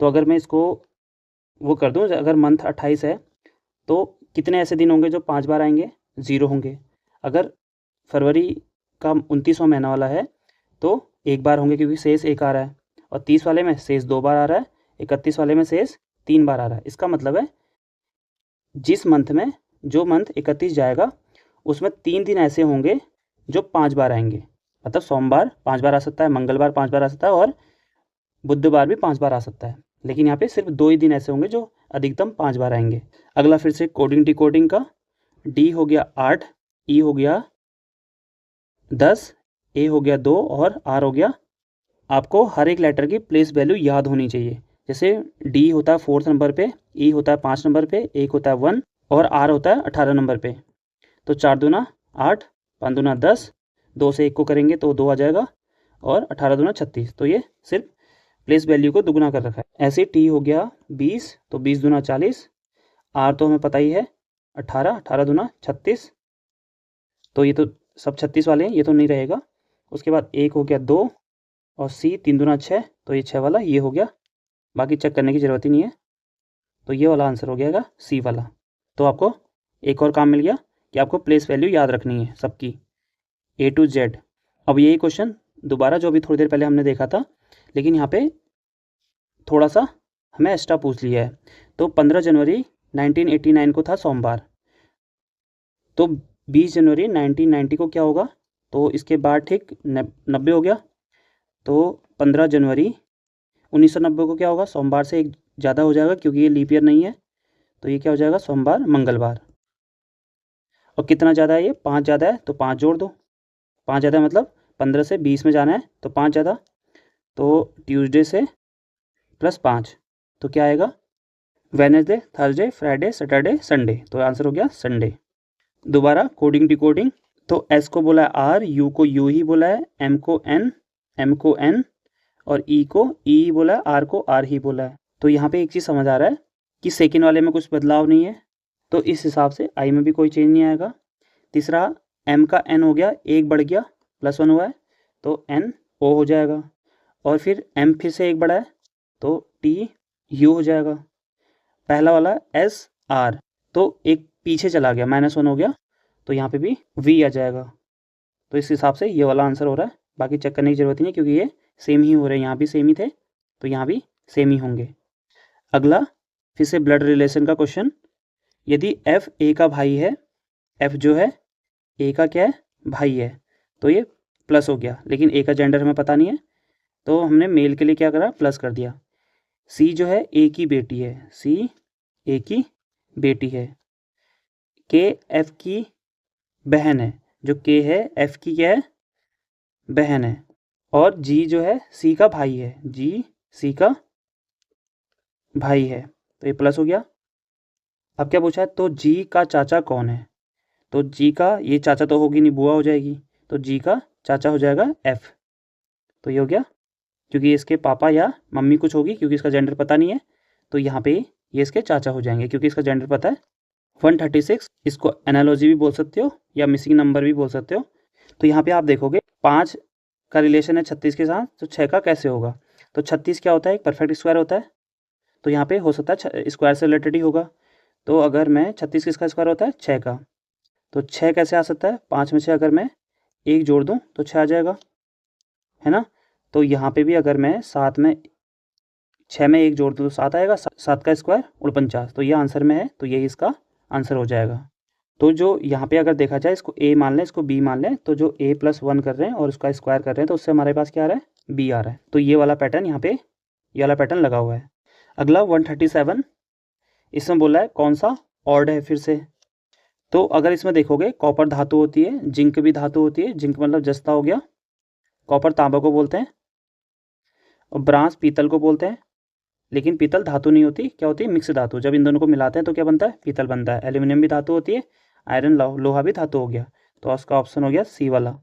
तो अगर मैं इसको वो कर दूं, अगर मंथ 28 है तो कितने ऐसे दिन होंगे जो 5 बार आएंगे, 0 होंगे। अगर फरवरी का 29वां महीना वाला है तो 1 बार होंगे क्योंकि शेष 1 आ रहा है, और 30 वाले में शेष 2 बार आ रहा है, 31 वाले में शेष 3 बार आ रहा है। इसका मतलब है जिस मंथ में जो मंथ 31 जाएगा उसमें 3 दिन ऐसे होंगे जो 5 बार आएंगे। मतलब सोमवार 5 बार आ सकता है, मंगलवार 5 बार आ सकता है और बुधवार भी 5 बार आ सकता है। लेकिन यहाँ पे सिर्फ 2 ही दिन ऐसे होंगे जो अधिकतम 5 बार आएंगे। अगला फिर से कोडिंग डिकोडिंग का। डी हो गया 8, ई हो गया 10, ए हो गया 2 और आर हो गया। आपको हर एक लेटर की प्लेस वैल्यू याद होनी चाहिए। जैसे डी होता है 4th नंबर पे, ई होता है 5 नंबर पे, एक होता है 1 और आर होता है 18 नंबर पे। तो 4 दूना 8, 5 दूना 10, 2 से 1 को करेंगे तो 2 आ जाएगा और 18 दूना 36। तो ये सिर्फ प्लेस वैल्यू को दुगुना कर रखा है। ऐसे टी हो गया 20, तो 20 दूना 40, आर तो हमें पता ही है 18, 18 दूना 36, तो ये तो सब 36 वाले हैं, ये तो नहीं रहेगा। उसके बाद 1 हो गया 2 और सी 3 दूना 6, तो ये 6 वाला ये हो गया, बाकी चेक करने की ज़रूरत ही नहीं है। तो ये वाला आंसर हो गया सी वाला। तो आपको एक और काम मिल गया कि आपको प्लेस वैल्यू याद रखनी है सबकी A to Z। अब यही क्वेश्चन दोबारा जो अभी थोड़ी देर पहले हमने देखा था, लेकिन यहाँ पे थोड़ा सा हमें एक्स्ट्रा पूछ लिया है। तो 15 जनवरी 1989 को था सोमवार, तो 20 जनवरी 1990 को क्या होगा, तो इसके बाद ठीक 90 हो गया, तो 15 जनवरी 1990 को क्या होगा, सोमवार से एक ज़्यादा हो जाएगा क्योंकि ये लीप ईयर नहीं है, तो ये क्या हो जाएगा, सोमवार मंगलवार। और कितना ज़्यादा है, ये 5 ज़्यादा है तो 5 जोड़ दो, 5 ज़्यादा है मतलब 15 से 20 में जाना है तो 5 ज़्यादा, तो ट्यूसडे से +5, तो क्या आएगा, Wednesday, Thursday, Friday, Saturday, Sunday, तो आंसर हो गया संडे। दोबारा कोडिंग डिकोडिंग, तो एस को बोला है आर, यू को यू ही बोला है, एम को एन और ई को ई बोला है, आर को आर ही बोला है। तो यहाँ पे एक चीज़ समझ आ रहा है कि सेकेंड वाले में कुछ बदलाव नहीं है, तो इस हिसाब से आई में भी कोई चेंज नहीं आएगा। तीसरा एम का एन हो गया, एक बढ़ गया, +1 हुआ है तो एन ओ हो जाएगा, और फिर एम फिर से एक बढ़ा है तो टी यू हो जाएगा। पहला वाला एस आर, तो एक पीछे चला गया, -1 हो गया, तो यहाँ पे भी वी आ जाएगा। तो इस हिसाब से ये वाला आंसर हो रहा है, बाकी चेक करने की ज़रूरत नहीं है क्योंकि ये सेम ही हो रहे हैं, यहाँ भी सेम ही थे तो यहाँ भी सेम ही होंगे। अगला फिर से ब्लड रिलेशन का क्वेश्चन, यदि एफ ए का भाई है, एफ जो है ए का क्या है, भाई है, तो ये प्लस हो गया, लेकिन ए का जेंडर हमें पता नहीं है तो हमने मेल के लिए क्या करा, प्लस कर दिया। सी जो है ए की बेटी है, सी ए की बेटी है। के एफ की बहन है, जो के है एफ की क्या है, बहन है। और जी जो है सी का भाई है, जी सी का भाई है, तो ये प्लस हो गया। अब क्या पूछा है, तो जी का चाचा कौन है, तो जी का, ये चाचा तो होगी नहीं, बुआ हो जाएगी, तो जी का चाचा हो जाएगा एफ, तो ये हो गया, क्योंकि इसके पापा या मम्मी कुछ होगी क्योंकि इसका जेंडर पता नहीं है, तो यहाँ पे ये इसके चाचा हो जाएंगे क्योंकि इसका जेंडर पता है। 136, इसको एनालॉजी भी बोल सकते हो या मिसिंग नंबर भी बोल सकते हो। तो यहाँ पे आप देखोगे 5 का रिलेशन है 36 के साथ, तो 6 का कैसे होगा, तो 36 क्या होता है, एक परफेक्ट स्क्वायर होता है, तो यहाँ पे हो सकता है स्क्वायर से रिलेटेड ही होगा। तो अगर मैं 36 किसका स्क्वायर होता है, 6 का, तो 6 कैसे आ सकता है, 5 में से अगर मैं 1 जोड़ दूँ तो 6 आ जाएगा, है ना। तो यहाँ पे भी अगर मैं 7 में 6 में 1 जोड़ दूँ तो 7 आएगा, 7 का स्क्वायर 49, तो ये आंसर में है, तो यही इसका आंसर हो जाएगा। तो जो यहाँ पे अगर देखा जाए, इसको ए मान लें, इसको बी मान लें, तो जो a +1 कर रहे हैं और उसका स्क्वायर कर रहे हैं तो उससे हमारे पास क्या आ रहा है, बी आ रहा है। तो ये वाला पैटर्न यहाँ पे, ये वाला पैटर्न लगा हुआ है। अगला 137, इसमें बोला है कौन सा ऑड है फिर से, तो अगर इसमें देखोगे कॉपर धातु होती है, जिंक भी धातु होती है, जिंक मतलब जस्ता हो गया, कॉपर तांबा को बोलते हैं, और ब्रांस पीतल को बोलते हैं, लेकिन पीतल धातु नहीं होती, क्या होती है, मिक्स धातु, जब इन दोनों को मिलाते हैं तो क्या बनता है, पीतल बनता है। एल्यूमिनियम भी धातु होती है, आयरन लोहा भी धातु हो गया, तो उसका ऑप्शन हो गया सी वाला।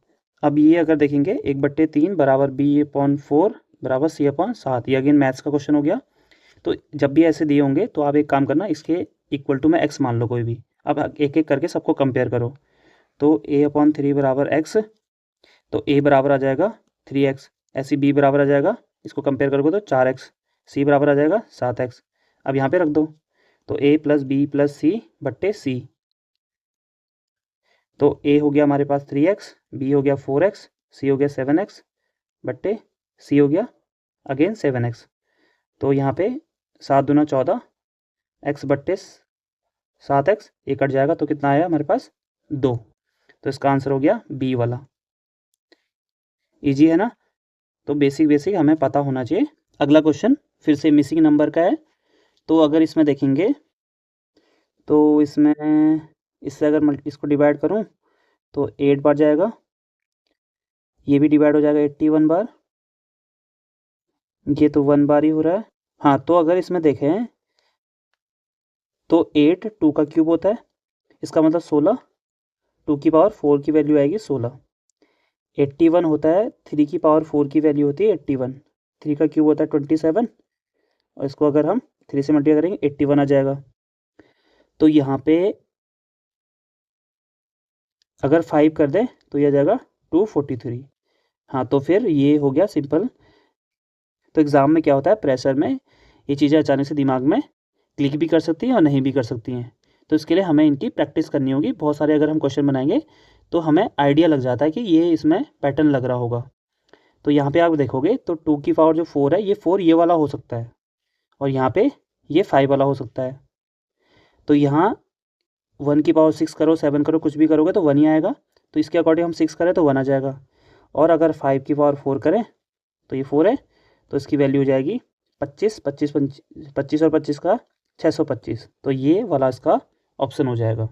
अब ये अगर देखेंगे 1/3 बराबर B/4 बराबर C/7, ये अगेन मैथ्स का क्वेश्चन हो गया। तो जब भी ऐसे दिए होंगे तो आप एक काम करना, इसके इक्वल टू में एक्स मान लो कोई भी, अब एक एक करके सबको कंपेयर करो। तो A/3 बराबर एक्स, तो A बराबर आ जाएगा 3x, ऐसे B बराबर आ जाएगा, इसको कंपेयर करोगे तो 4x, C बराबर आ जाएगा 7x। अब यहाँ पे रख दो, तो A + B + C/C, तो A हो गया हमारे पास 3x, B हो गया 4x, C हो गया 7x/C हो गया अगेन 7x। तो यहाँ पे 7 दूना 14, x/7x, ये कट जाएगा तो कितना आया हमारे पास 2, तो इसका आंसर हो गया बी वाला। इजी है ना, तो बेसिक हमें पता होना चाहिए। अगला क्वेश्चन फिर से मिसिंग नंबर का है, तो अगर इसमें देखेंगे तो इसमें, इससे अगर इसको डिवाइड करूं तो 8 बार जाएगा, ये भी डिवाइड हो जाएगा 81 बार, ये तो 1 बार ही हो रहा है। हाँ, तो अगर इसमें देखें तो 8 2 का क्यूब होता है, इसका मतलब 16, 2 की पावर 4 की वैल्यू आएगी 16। 81 होता है, 3 की पावर 4 की वैल्यू होती है 81, 3 का क्यूब होता है 27, और इसको अगर हम 3 से मल्टीप्लाई करेंगे 81 आ जाएगा। तो यहाँ पे अगर 5 कर दें तो यह आ जाएगा 243। हाँ, तो फिर ये हो गया सिंपल। तो एग्ज़ाम में क्या होता है, प्रेशर में ये चीज़ें अचानक से दिमाग में क्लिक भी कर सकती हैं और नहीं भी कर सकती हैं, तो इसके लिए हमें इनकी प्रैक्टिस करनी होगी। बहुत सारे अगर हम क्वेश्चन बनाएंगे तो हमें आइडिया लग जाता है कि ये इसमें पैटर्न लग रहा होगा। तो यहाँ पे आप देखोगे तो 2 की पावर जो 4 है, ये 4 ये वाला हो सकता है, और यहाँ पे ये 5 वाला हो सकता है। तो यहाँ 1 की पावर 6 करो, 7 करो, कुछ भी करोगे तो 1 ही आएगा, तो इसके अकॉर्डिंग हम 6 करें तो 1 आ जाएगा, और अगर 5 की पावर 4 करें तो ये 4 है, तो इसकी वैल्यू हो जाएगी 25, 25 25 और 25 का 625। तो ये वाला इसका ऑप्शन हो जाएगा।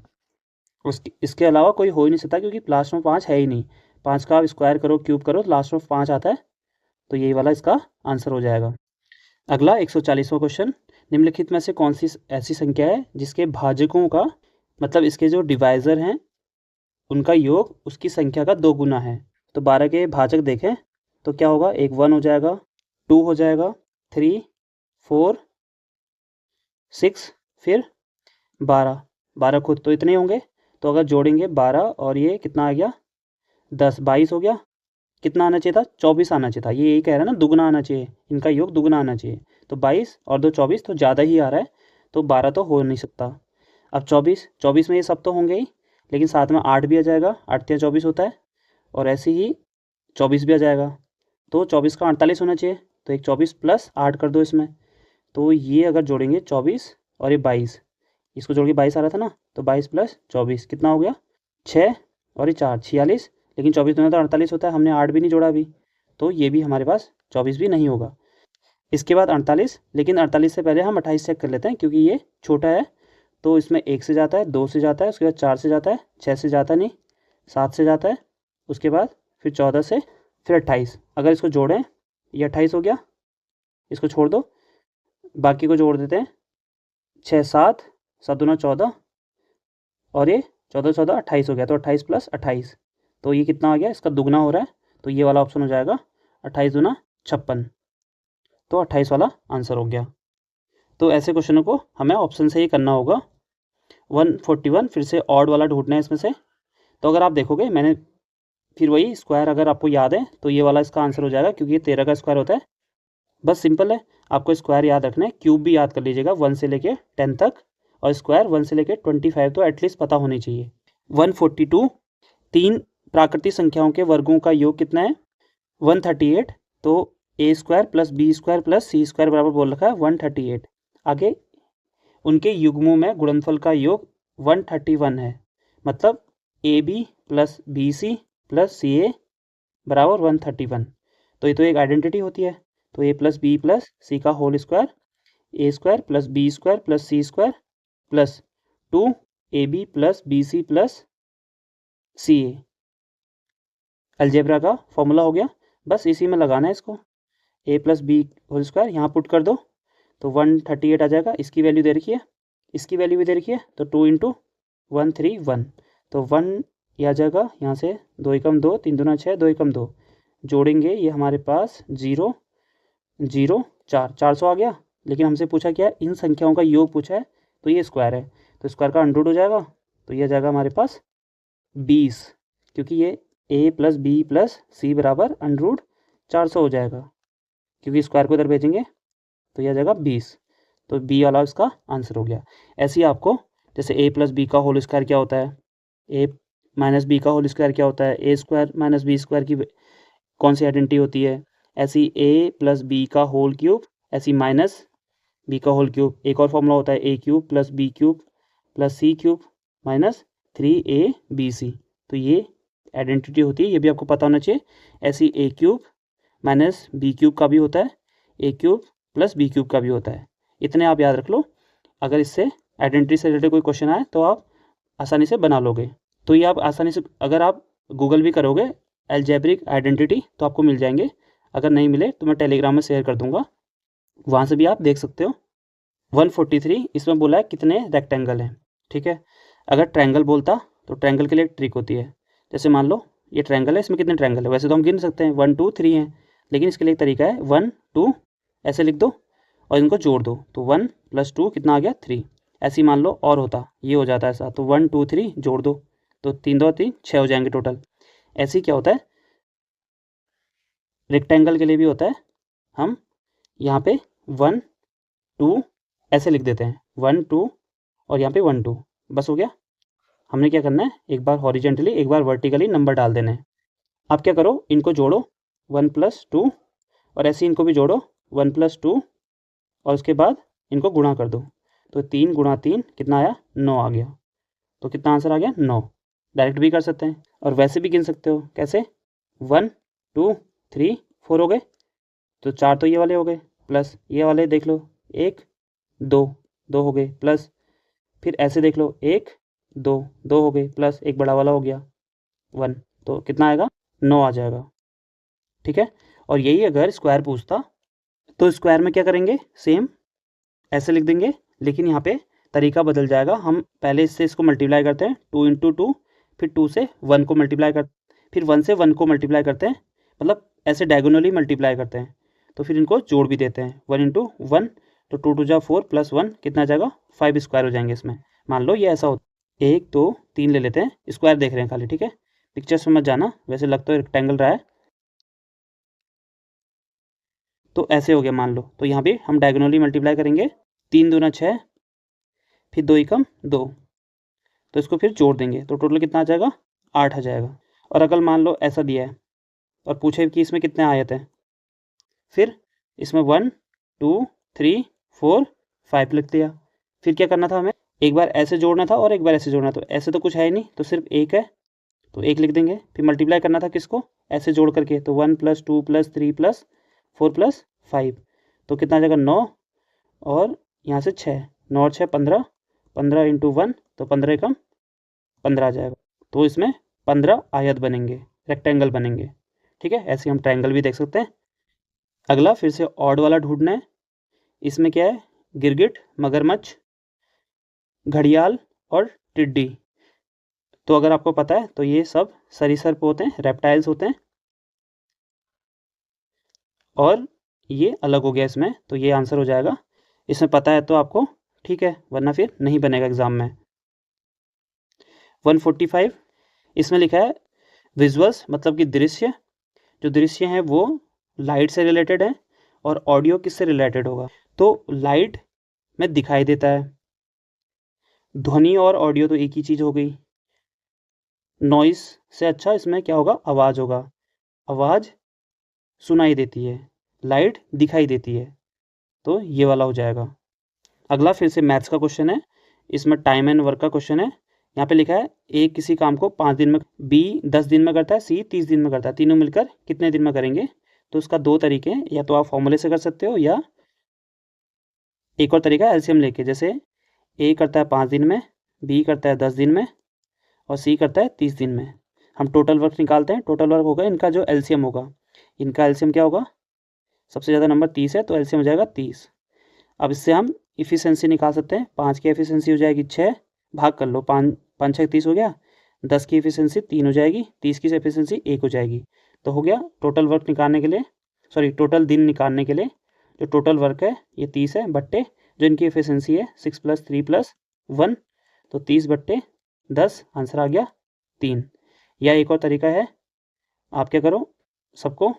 इसके अलावा कोई हो ही नहीं सकता, क्योंकि लास्ट में 5 है ही नहीं। 5 का आप स्क्वायर करो, क्यूब करो, तो लास्ट में 5 आता है, तो यही वाला इसका आंसर हो जाएगा। अगला 140वां क्वेश्चन, निम्नलिखित में से कौन सी ऐसी संख्या है जिसके भाजकों का मतलब इसके जो डिवाइज़र हैं उनका योग उसकी संख्या का 2 गुना है। तो 12 के भाजक देखें तो क्या होगा, एक 1 हो जाएगा, 2 हो जाएगा, 3, 4, 6, फिर 12। 12 खुद तो इतने होंगे, तो अगर जोड़ेंगे 12 और ये कितना आ गया 10, 22 हो गया। कितना आना चाहिए था, 24 आना चाहिए था। ये यही कह रहा है ना, दुगना आना चाहिए, इनका योग दुगना आना चाहिए। तो 22 और 2 24, तो ज़्यादा ही आ रहा है, तो 12 तो हो नहीं सकता। अब 24 में ये सब तो होंगे ही, लेकिन साथ में 8 भी आ जाएगा, 8 या 24 होता है, और ऐसे ही 24 भी आ जाएगा, तो 24 का 48 होना चाहिए। तो एक 24 प्लस 8 कर दो इसमें, तो ये अगर जोड़ेंगे 24 और ये 22, इसको जोड़ के 22 आ रहा था ना, तो 22 प्लस 24 कितना हो गया 6, और ये 4 46, लेकिन 24 में तो 48 होता है, हमने 8 भी नहीं जोड़ा अभी, तो ये भी हमारे पास 24 भी नहीं होगा। इसके बाद 48, लेकिन 48 से पहले हम 28 चेक कर लेते हैं, क्योंकि ये छोटा है, तो इसमें 1 से जाता है, 2 से जाता है, उसके बाद 4 से जाता है, 6 से जाता नहीं, 7 से जाता है, उसके बाद फिर 14 से, फिर 28। अगर इसको जोड़ें, ये 28 हो गया, इसको छोड़ दो, बाकी को जोड़ देते हैं, 6 7 7 दूना 14, और ये 14 14 28 हो गया, तो 28 प्लस 28, तो ये कितना आ गया, इसका दुगना हो रहा है, तो ये वाला ऑप्शन हो जाएगा 28 दूना 56, तो 28 वाला आंसर हो गया। तो ऐसे क्वेश्चनों को हमें ऑप्शन से ही करना होगा। 141 फिर से ऑड वाला ढूंढना है इसमें से, तो अगर आप देखोगे मैंने फिर वही स्क्वायर अगर आपको याद है तो ये वाला इसका आंसर हो जाएगा, क्योंकि ये 13 का स्क्वायर होता है। बस सिंपल है, आपको स्क्वायर याद रखना है, क्यूब भी याद कर लीजिएगा 1 से लेके 10 तक, और स्क्वायर 1 से लेके 25 तो एटलीस्ट पता होनी चाहिए। 142, 3 प्राकृतिक संख्याओं के वर्गों का योग कितना है 138, तो A square plus B square plus C square बराबर बोल रखा है 138। आगे उनके युग्मों में गुणनफल का योग 131 है, मतलब A B plus B C plus C A बराबर 131। तो ये तो एक आइडेंटिटी होती है, तो A plus B plus C का whole square, A square plus B square plus C square plus 2 A B plus B C plus C A. Algebra का फॉर्मूला हो गया, बस इसी में लगाना है इसको, A plus B whole square यहाँ पुट कर दो, तो 138 आ जाएगा। इसकी वैल्यू दे रखी है, इसकी वैल्यू भी दे रखी है, तो 2 इंटू 131, तो 1 ये आ जाएगा यहाँ से, 2 एकम 2, 3 दूना 6, 2 एकम 2, जोड़ेंगे ये हमारे पास 0 0 4, 400 आ गया। लेकिन हमसे पूछा क्या, इन संख्याओं का योग पूछा है, तो ये स्क्वायर है, तो स्क्वायर का अंडर रूट हो जाएगा, तो ये आ जाएगा हमारे पास 20, क्योंकि ये ए प्लस बी प्लस सी बराबर अंडर रूट 400 हो जाएगा, क्योंकि स्क्वायर को इधर भेजेंगे, तो यह आ जाएगा 20, तो बी वाला इसका आंसर हो गया। ऐसे ही आपको जैसे ए प्लस बी का होल स्क्वायर क्या होता है, ए माइनस बी का होल स्क्वायर क्या होता है, A square minus B square की कौन सी आइडेंटिटी होती है, ऐसी ए प्लस बी का होल क्यूब, ऐसी माइनस बी का होल क्यूब। एक और फॉर्मूला होता है A cube plus B cube plus C cube minus 3ab, तो ये आइडेंटिटी होती है, ये भी आपको पता होना चाहिए। ऐसी ए क्यूब माइनस बी क्यूब का भी होता है, A cube plus B cube का भी होता है। इतने आप याद रख लो, अगर इससे आइडेंटिटी से रिलेटेड कोई क्वेश्चन आए तो आप आसानी से बना लोगे। तो ये आप आसानी से, अगर आप गूगल भी करोगे अलजेब्रिक आइडेंटिटी तो आपको मिल जाएंगे, अगर नहीं मिले तो मैं टेलीग्राम में शेयर कर दूंगा, वहाँ से भी आप देख सकते हो। 143 इसमें बोला है कितने रेक्टेंगल हैं, ठीक है। अगर ट्रायंगल बोलता तो ट्रायंगल के लिए एक ट्रिक होती है, जैसे मान लो ये ट्रायंगल है, इसमें कितने ट्रायंगल है, वैसे तो हम गिन सकते हैं 1 2 3 हैं, लेकिन इसके लिए एक तरीका है 1 2 ऐसे लिख दो और इनको जोड़ दो, तो 1 + 2 कितना आ गया 3। ऐसे ही मान लो और होता, ये हो जाता है ऐसा, तो 1 2 3 जोड़ दो, तो 3 2 3 6 हो जाएंगे टोटल। ऐसे ही क्या होता है रेक्टेंगल के लिए भी होता है, हम यहाँ पे 1 2 ऐसे लिख देते हैं, 1 2 और यहाँ पे 1 2, बस हो गया। हमने क्या करना है, एक बार हॉरिजेंटली एक बार वर्टिकली नंबर डाल देने हैं। आप क्या करो, इनको जोड़ो 1 + 2 और ऐसे इनको भी जोड़ो 1 + 2 और उसके बाद इनको गुणा कर दो, तो 3 × 3 कितना आया 9 आ गया। तो कितना आंसर आ गया 9। डायरेक्ट भी कर सकते हैं, और वैसे भी गिन सकते हो। कैसे? 1 2 3 4 हो गए, तो 4 तो ये वाले हो गए, प्लस ये वाले देख लो 1 2 2 हो गए, प्लस फिर ऐसे देख लो 1 2 2 हो गए, प्लस एक बड़ा वाला हो गया 1, तो कितना आएगा? 9 आ जाएगा। ठीक है। और यही अगर स्क्वायर पूछता तो स्क्वायर में क्या करेंगे? सेम ऐसे लिख देंगे, लेकिन यहाँ पे तरीका बदल जाएगा। हम पहले इससे इसको मल्टीप्लाई करते हैं 2 इंटू 2, फिर 2 से 1 को मल्टीप्लाई कर, फिर 1 से 1 को मल्टीप्लाई करते हैं, मतलब ऐसे डायगोनली मल्टीप्लाई करते हैं। तो फिर इनको जोड़ भी देते हैं 1 इंटू 1, तो 2 2 जा 4 प्लस 1 कितना आ जाएगा? 5 स्क्वायर हो जाएंगे इसमें। मान लो ये ऐसा होता है 1 2 3 ले लेते हैं, स्क्वायर देख रहे हैं खाली। ठीक है, पिक्चर्स में मत जाना, वैसे लग तो रेक्टेंगल रहा है। तो ऐसे हो गया मान लो, तो यहाँ पे हम डायगोनली मल्टीप्लाई करेंगे 3 दूना 6, फिर 2 एकम 2, तो इसको फिर जोड़ देंगे तो टोटल कितना आ जाएगा? 8 आ जाएगा। और अगर मान लो ऐसा दिया है और पूछे कि इसमें कितने आयत हैं, फिर इसमें 1 2 3 4 5 लिख दिया। फिर क्या करना था हमें? एक बार ऐसे जोड़ना था और एक बार ऐसे जोड़ना, तो ऐसे तो कुछ है ही नहीं, तो सिर्फ एक है तो एक लिख देंगे। फिर मल्टीप्लाई करना था किसको? ऐसे जोड़ करके, तो 1 + 2 + 3 + 4 + 5, तो कितना आ जाएगा? 9, और यहाँ से 6, 9 और 6 15, 15 इंटू 1, तो 15 एकम 15 आ जाएगा। तो इसमें 15 आयत बनेंगे, रेक्टेंगल बनेंगे। ठीक है, ऐसे हम ट्रायंगल भी देख सकते हैं। अगला फिर से ऑड वाला ढूंढना है। इसमें क्या है? गिरगिट, मगरमच्छ, घड़ियाल और टिड्डी। तो अगर आपको पता है तो ये सब सरीसृप होते हैं, रेप्टाइल्स होते हैं, और ये अलग हो गया इसमें, तो ये आंसर हो जाएगा। इसमें पता है तो आपको ठीक है, वरना फिर नहीं बनेगा एग्जाम में। 145 इसमें लिखा है विजुअल्स, मतलब कि दृश्य। जो दृश्य हैं वो लाइट से रिलेटेड है, और ऑडियो किससे रिलेटेड होगा? तो लाइट में दिखाई देता है, ध्वनि और ऑडियो तो एक ही चीज़ हो गई। नॉइस से अच्छा इसमें क्या होगा? आवाज़ होगा। आवाज़ सुनाई देती है, लाइट दिखाई देती है, तो ये वाला हो जाएगा। अगला फिर से मैथ्स का क्वेश्चन है, इसमें टाइम एंड वर्क का क्वेश्चन है। यहाँ पे लिखा है ए किसी काम को 5 दिन में, बी 10 दिन में करता है, सी 30 दिन में करता है, तीनों मिलकर कितने दिन में करेंगे? तो उसका दो तरीके हैं, या तो आप फॉर्मूले से कर सकते हो, या एक और तरीका एलसीएम लेके, जैसे ए करता है 5 दिन में, बी करता है 10 दिन में, और सी करता है 30 दिन में। हम टोटल वर्क निकालते हैं। टोटल वर्क होगा इनका जो एलसीएम होगा, इनका एलसीएम क्या होगा? सबसे ज़्यादा नंबर 30 है, तो एलसीएम हो जाएगा 30। अब इससे हम इफ़िशेंसी निकाल सकते हैं। 5 की एफिशिएंसी हो जाएगी 6, भाग कर लो, 5 5 6 30 हो गया। 10 की एफिशिएंसी 3 हो जाएगी, 30 की एफिशिएंसी 1 हो जाएगी। तो हो गया टोटल वर्क निकालने के लिए, सॉरी टोटल दिन निकालने के लिए जो टोटल वर्क है ये 30 है, बट्टे जो इनकी एफिशिएंसी है 6 + 3 + 1, तो 30 बट्टे 10, आंसर आ गया 3। या एक और तरीका है, आप क्या करो, सबको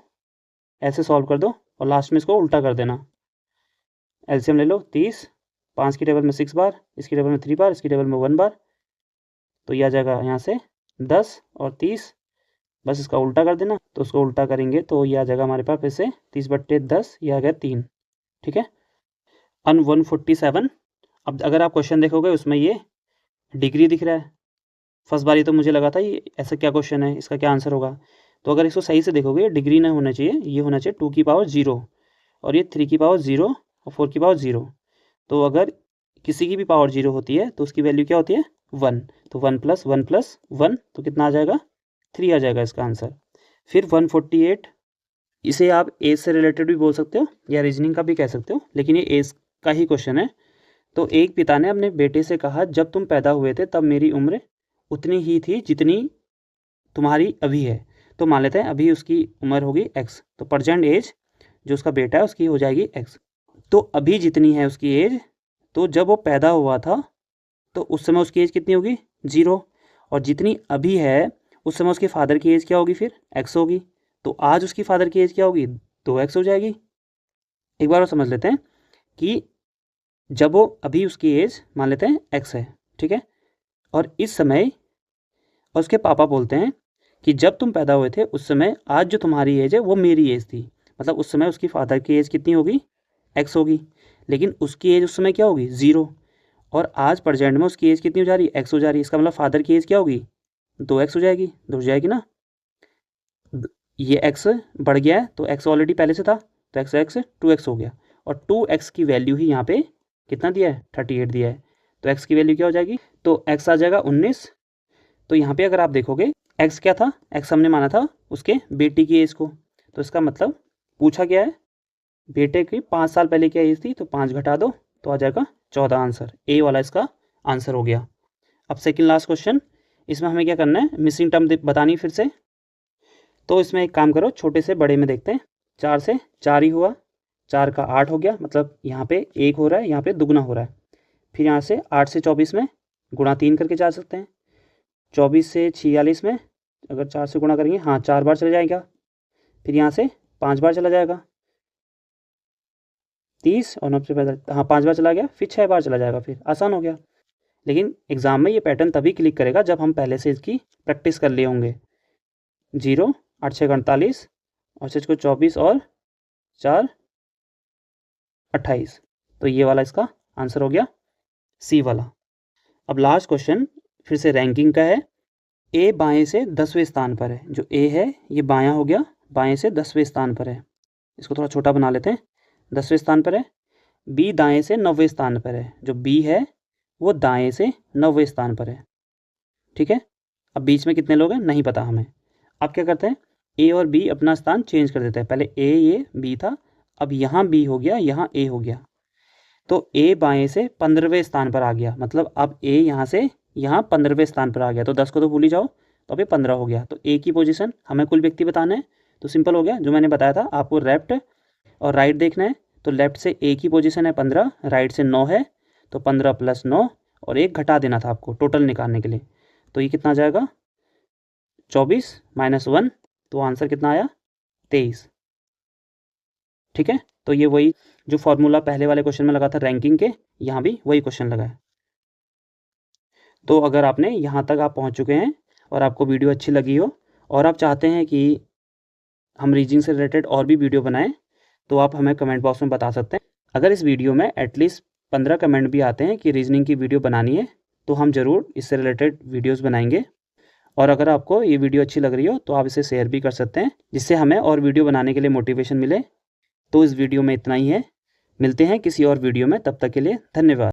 ऐसे सॉल्व कर दो और लास्ट में इसको उल्टा कर देना। एलसीएम ले लो 30, 5 की टेबल में 6 बार, इसकी टेबल में 3 बार, इसकी टेबल में 1 बार, तो यह आ जाएगा यहाँ से 10 और 30, बस इसका उल्टा कर देना। तो उसको उल्टा करेंगे तो यह आ जाएगा हमारे पास फिर से 30 बट्टे 10, यह आ गया 3। ठीक है। 147, अब अगर आप क्वेश्चन देखोगे उसमें ये डिग्री दिख रहा है। फर्स्ट बारी तो मुझे लगा था ये ऐसा क्या क्वेश्चन है, इसका क्या आंसर होगा। तो अगर इसको सही से देखोगे, डिग्री नहीं होना चाहिए, ये होना चाहिए 2 की पावर 0, और ये 3 की पावर 0 और 4 की पावर 0। तो अगर किसी की भी पावर 0 होती है तो उसकी वैल्यू क्या होती है? 1। तो 1 + 1 + 1, तो कितना आ जाएगा? 3 आ जाएगा इसका आंसर। फिर 148, इसे आप एज से रिलेटेड भी बोल सकते हो या रीजनिंग का भी कह सकते हो, लेकिन ये एज का ही क्वेश्चन है। तो एक पिता ने अपने बेटे से कहा, जब तुम पैदा हुए थे तब मेरी उम्र उतनी ही थी जितनी तुम्हारी अभी है। तो मान लेते हैं अभी उसकी उम्र होगी x, तो प्रेजेंट एज जो उसका बेटा है उसकी हो जाएगी x। तो अभी जितनी है उसकी एज, तो जब वो पैदा हुआ था तो उस समय उसकी एज कितनी होगी? 0। और जितनी अभी है उस समय उसके फादर की एज क्या होगी? फिर x होगी। तो आज उसकी फादर की एज क्या होगी? 2x हो जाएगी। एक बार और समझ लेते हैं कि जब वो अभी उसकी एज मान लेते हैं x है, ठीक है, और इस समय और उसके पापा बोलते हैं कि जब तुम पैदा हुए थे उस समय आज जो तुम्हारी एज है वो मेरी एज थी, मतलब उस समय उसकी फादर की एज कितनी होगी? x होगी। लेकिन उसकी एज उस समय क्या होगी? 0, और आज प्रेजेंट में उसकी एज कितनी हो जा रही है? x हो जा रही है। इसका मतलब फादर की एज क्या होगी? 2x हो जाएगी, 2 हो जाएगी ना। ये x बढ़ गया है तो x ऑलरेडी पहले से था तो x 2x हो गया, और 2x की वैल्यू ही यहाँ पे कितना दिया है, 38 दिया है। तो x की वैल्यू क्या हो जाएगी, तो x आ जाएगा 19। तो यहाँ पे अगर आप देखोगे x क्या था, x हमने माना था उसके बेटी की एज को, तो इसका मतलब पूछा गया है बेटे की 5 साल पहले क्या एज थी, तो 5 घटा दो तो आ जाएगा 14 आंसर। ए वाला इसका आंसर हो गया। अब सेकंड लास्ट क्वेश्चन, इसमें हमें क्या करना है, मिसिंग टर्म बतानी फिर से। तो इसमें एक काम करो, छोटे से बड़े में देखते हैं। 4 से 4 ही हुआ, 4 का 8 हो गया, मतलब यहाँ पे 1 हो रहा है, यहाँ पे दुगना हो रहा है। फिर यहाँ से 8 से 24 में गुणा 3 करके जा सकते हैं। 24 से 46 में अगर 4 से गुणा करेंगे, हाँ 4 बार चला जाएगा। फिर यहाँ से 5 बार चला जाएगा, 30 और 9 से पैंतालीस, हाँ 5 बार चला गया, फिर 6 बार चला जाएगा, फिर आसान हो गया। लेकिन एग्जाम में ये पैटर्न तभी क्लिक करेगा जब हम पहले से इसकी प्रैक्टिस कर लिए होंगे। 0 8 6 48 और 6 को 24 और 4 28, तो ये वाला इसका आंसर हो गया सी वाला। अब लास्ट क्वेश्चन फिर से रैंकिंग का है। ए बाएं से 10वें स्थान पर है, जो ए है ये बायां हो गया, बाएं से 10वें स्थान पर है, इसको थोड़ा छोटा बना लेते हैं, 10वें स्थान पर है। बी दाएं से 9वें स्थान पर है, जो बी है वो दाएं से 9वें स्थान पर है, ठीक है। अब बीच में कितने लोग हैं नहीं पता हमें। अब क्या करते हैं, ए और बी अपना स्थान चेंज कर देते हैं। पहले ए ये बी था, अब यहाँ बी हो गया, यहाँ ए हो गया, तो ए बाएं से 15वें स्थान पर आ गया, मतलब अब ए यहाँ से यहाँ 15वें स्थान पर आ गया। तो 10 को तो भूल ही जाओ, तो अभी 15 हो गया। तो ए की पोजीशन हमें कुल व्यक्ति बताना है, तो सिंपल हो गया, जो मैंने बताया था आपको लेफ्ट और राइट देखना है। तो लेफ्ट से ए की पोजीशन है 15, राइट से 9 है, तो 15 + 9 और 1 घटा देना था आपको टोटल निकालने के लिए। तो ये कितना आ जाएगा 24 - 1, तो आंसर कितना आया 23, ठीक है। तो ये वही जो फॉर्मूला पहले वाले क्वेश्चन में लगा था रैंकिंग के, यहाँ भी वही क्वेश्चन लगा है। तो अगर आपने यहाँ तक आप पहुँच चुके हैं और आपको वीडियो अच्छी लगी हो और आप चाहते हैं कि हम रीजनिंग से रिलेटेड और भी वीडियो बनाएं, तो आप हमें कमेंट बॉक्स में बता सकते हैं। अगर इस वीडियो में एटलीस्ट 15 कमेंट भी आते हैं कि रीजनिंग की वीडियो बनानी है, तो हम ज़रूर इससे रिलेटेड वीडियोज़ बनाएंगे। और अगर आपको ये वीडियो अच्छी लग रही हो तो आप इसे शेयर भी कर सकते हैं, जिससे हमें और वीडियो बनाने के लिए मोटिवेशन मिले। तो इस वीडियो में इतना ही है, मिलते हैं किसी और वीडियो में, तब तक के लिए धन्यवाद।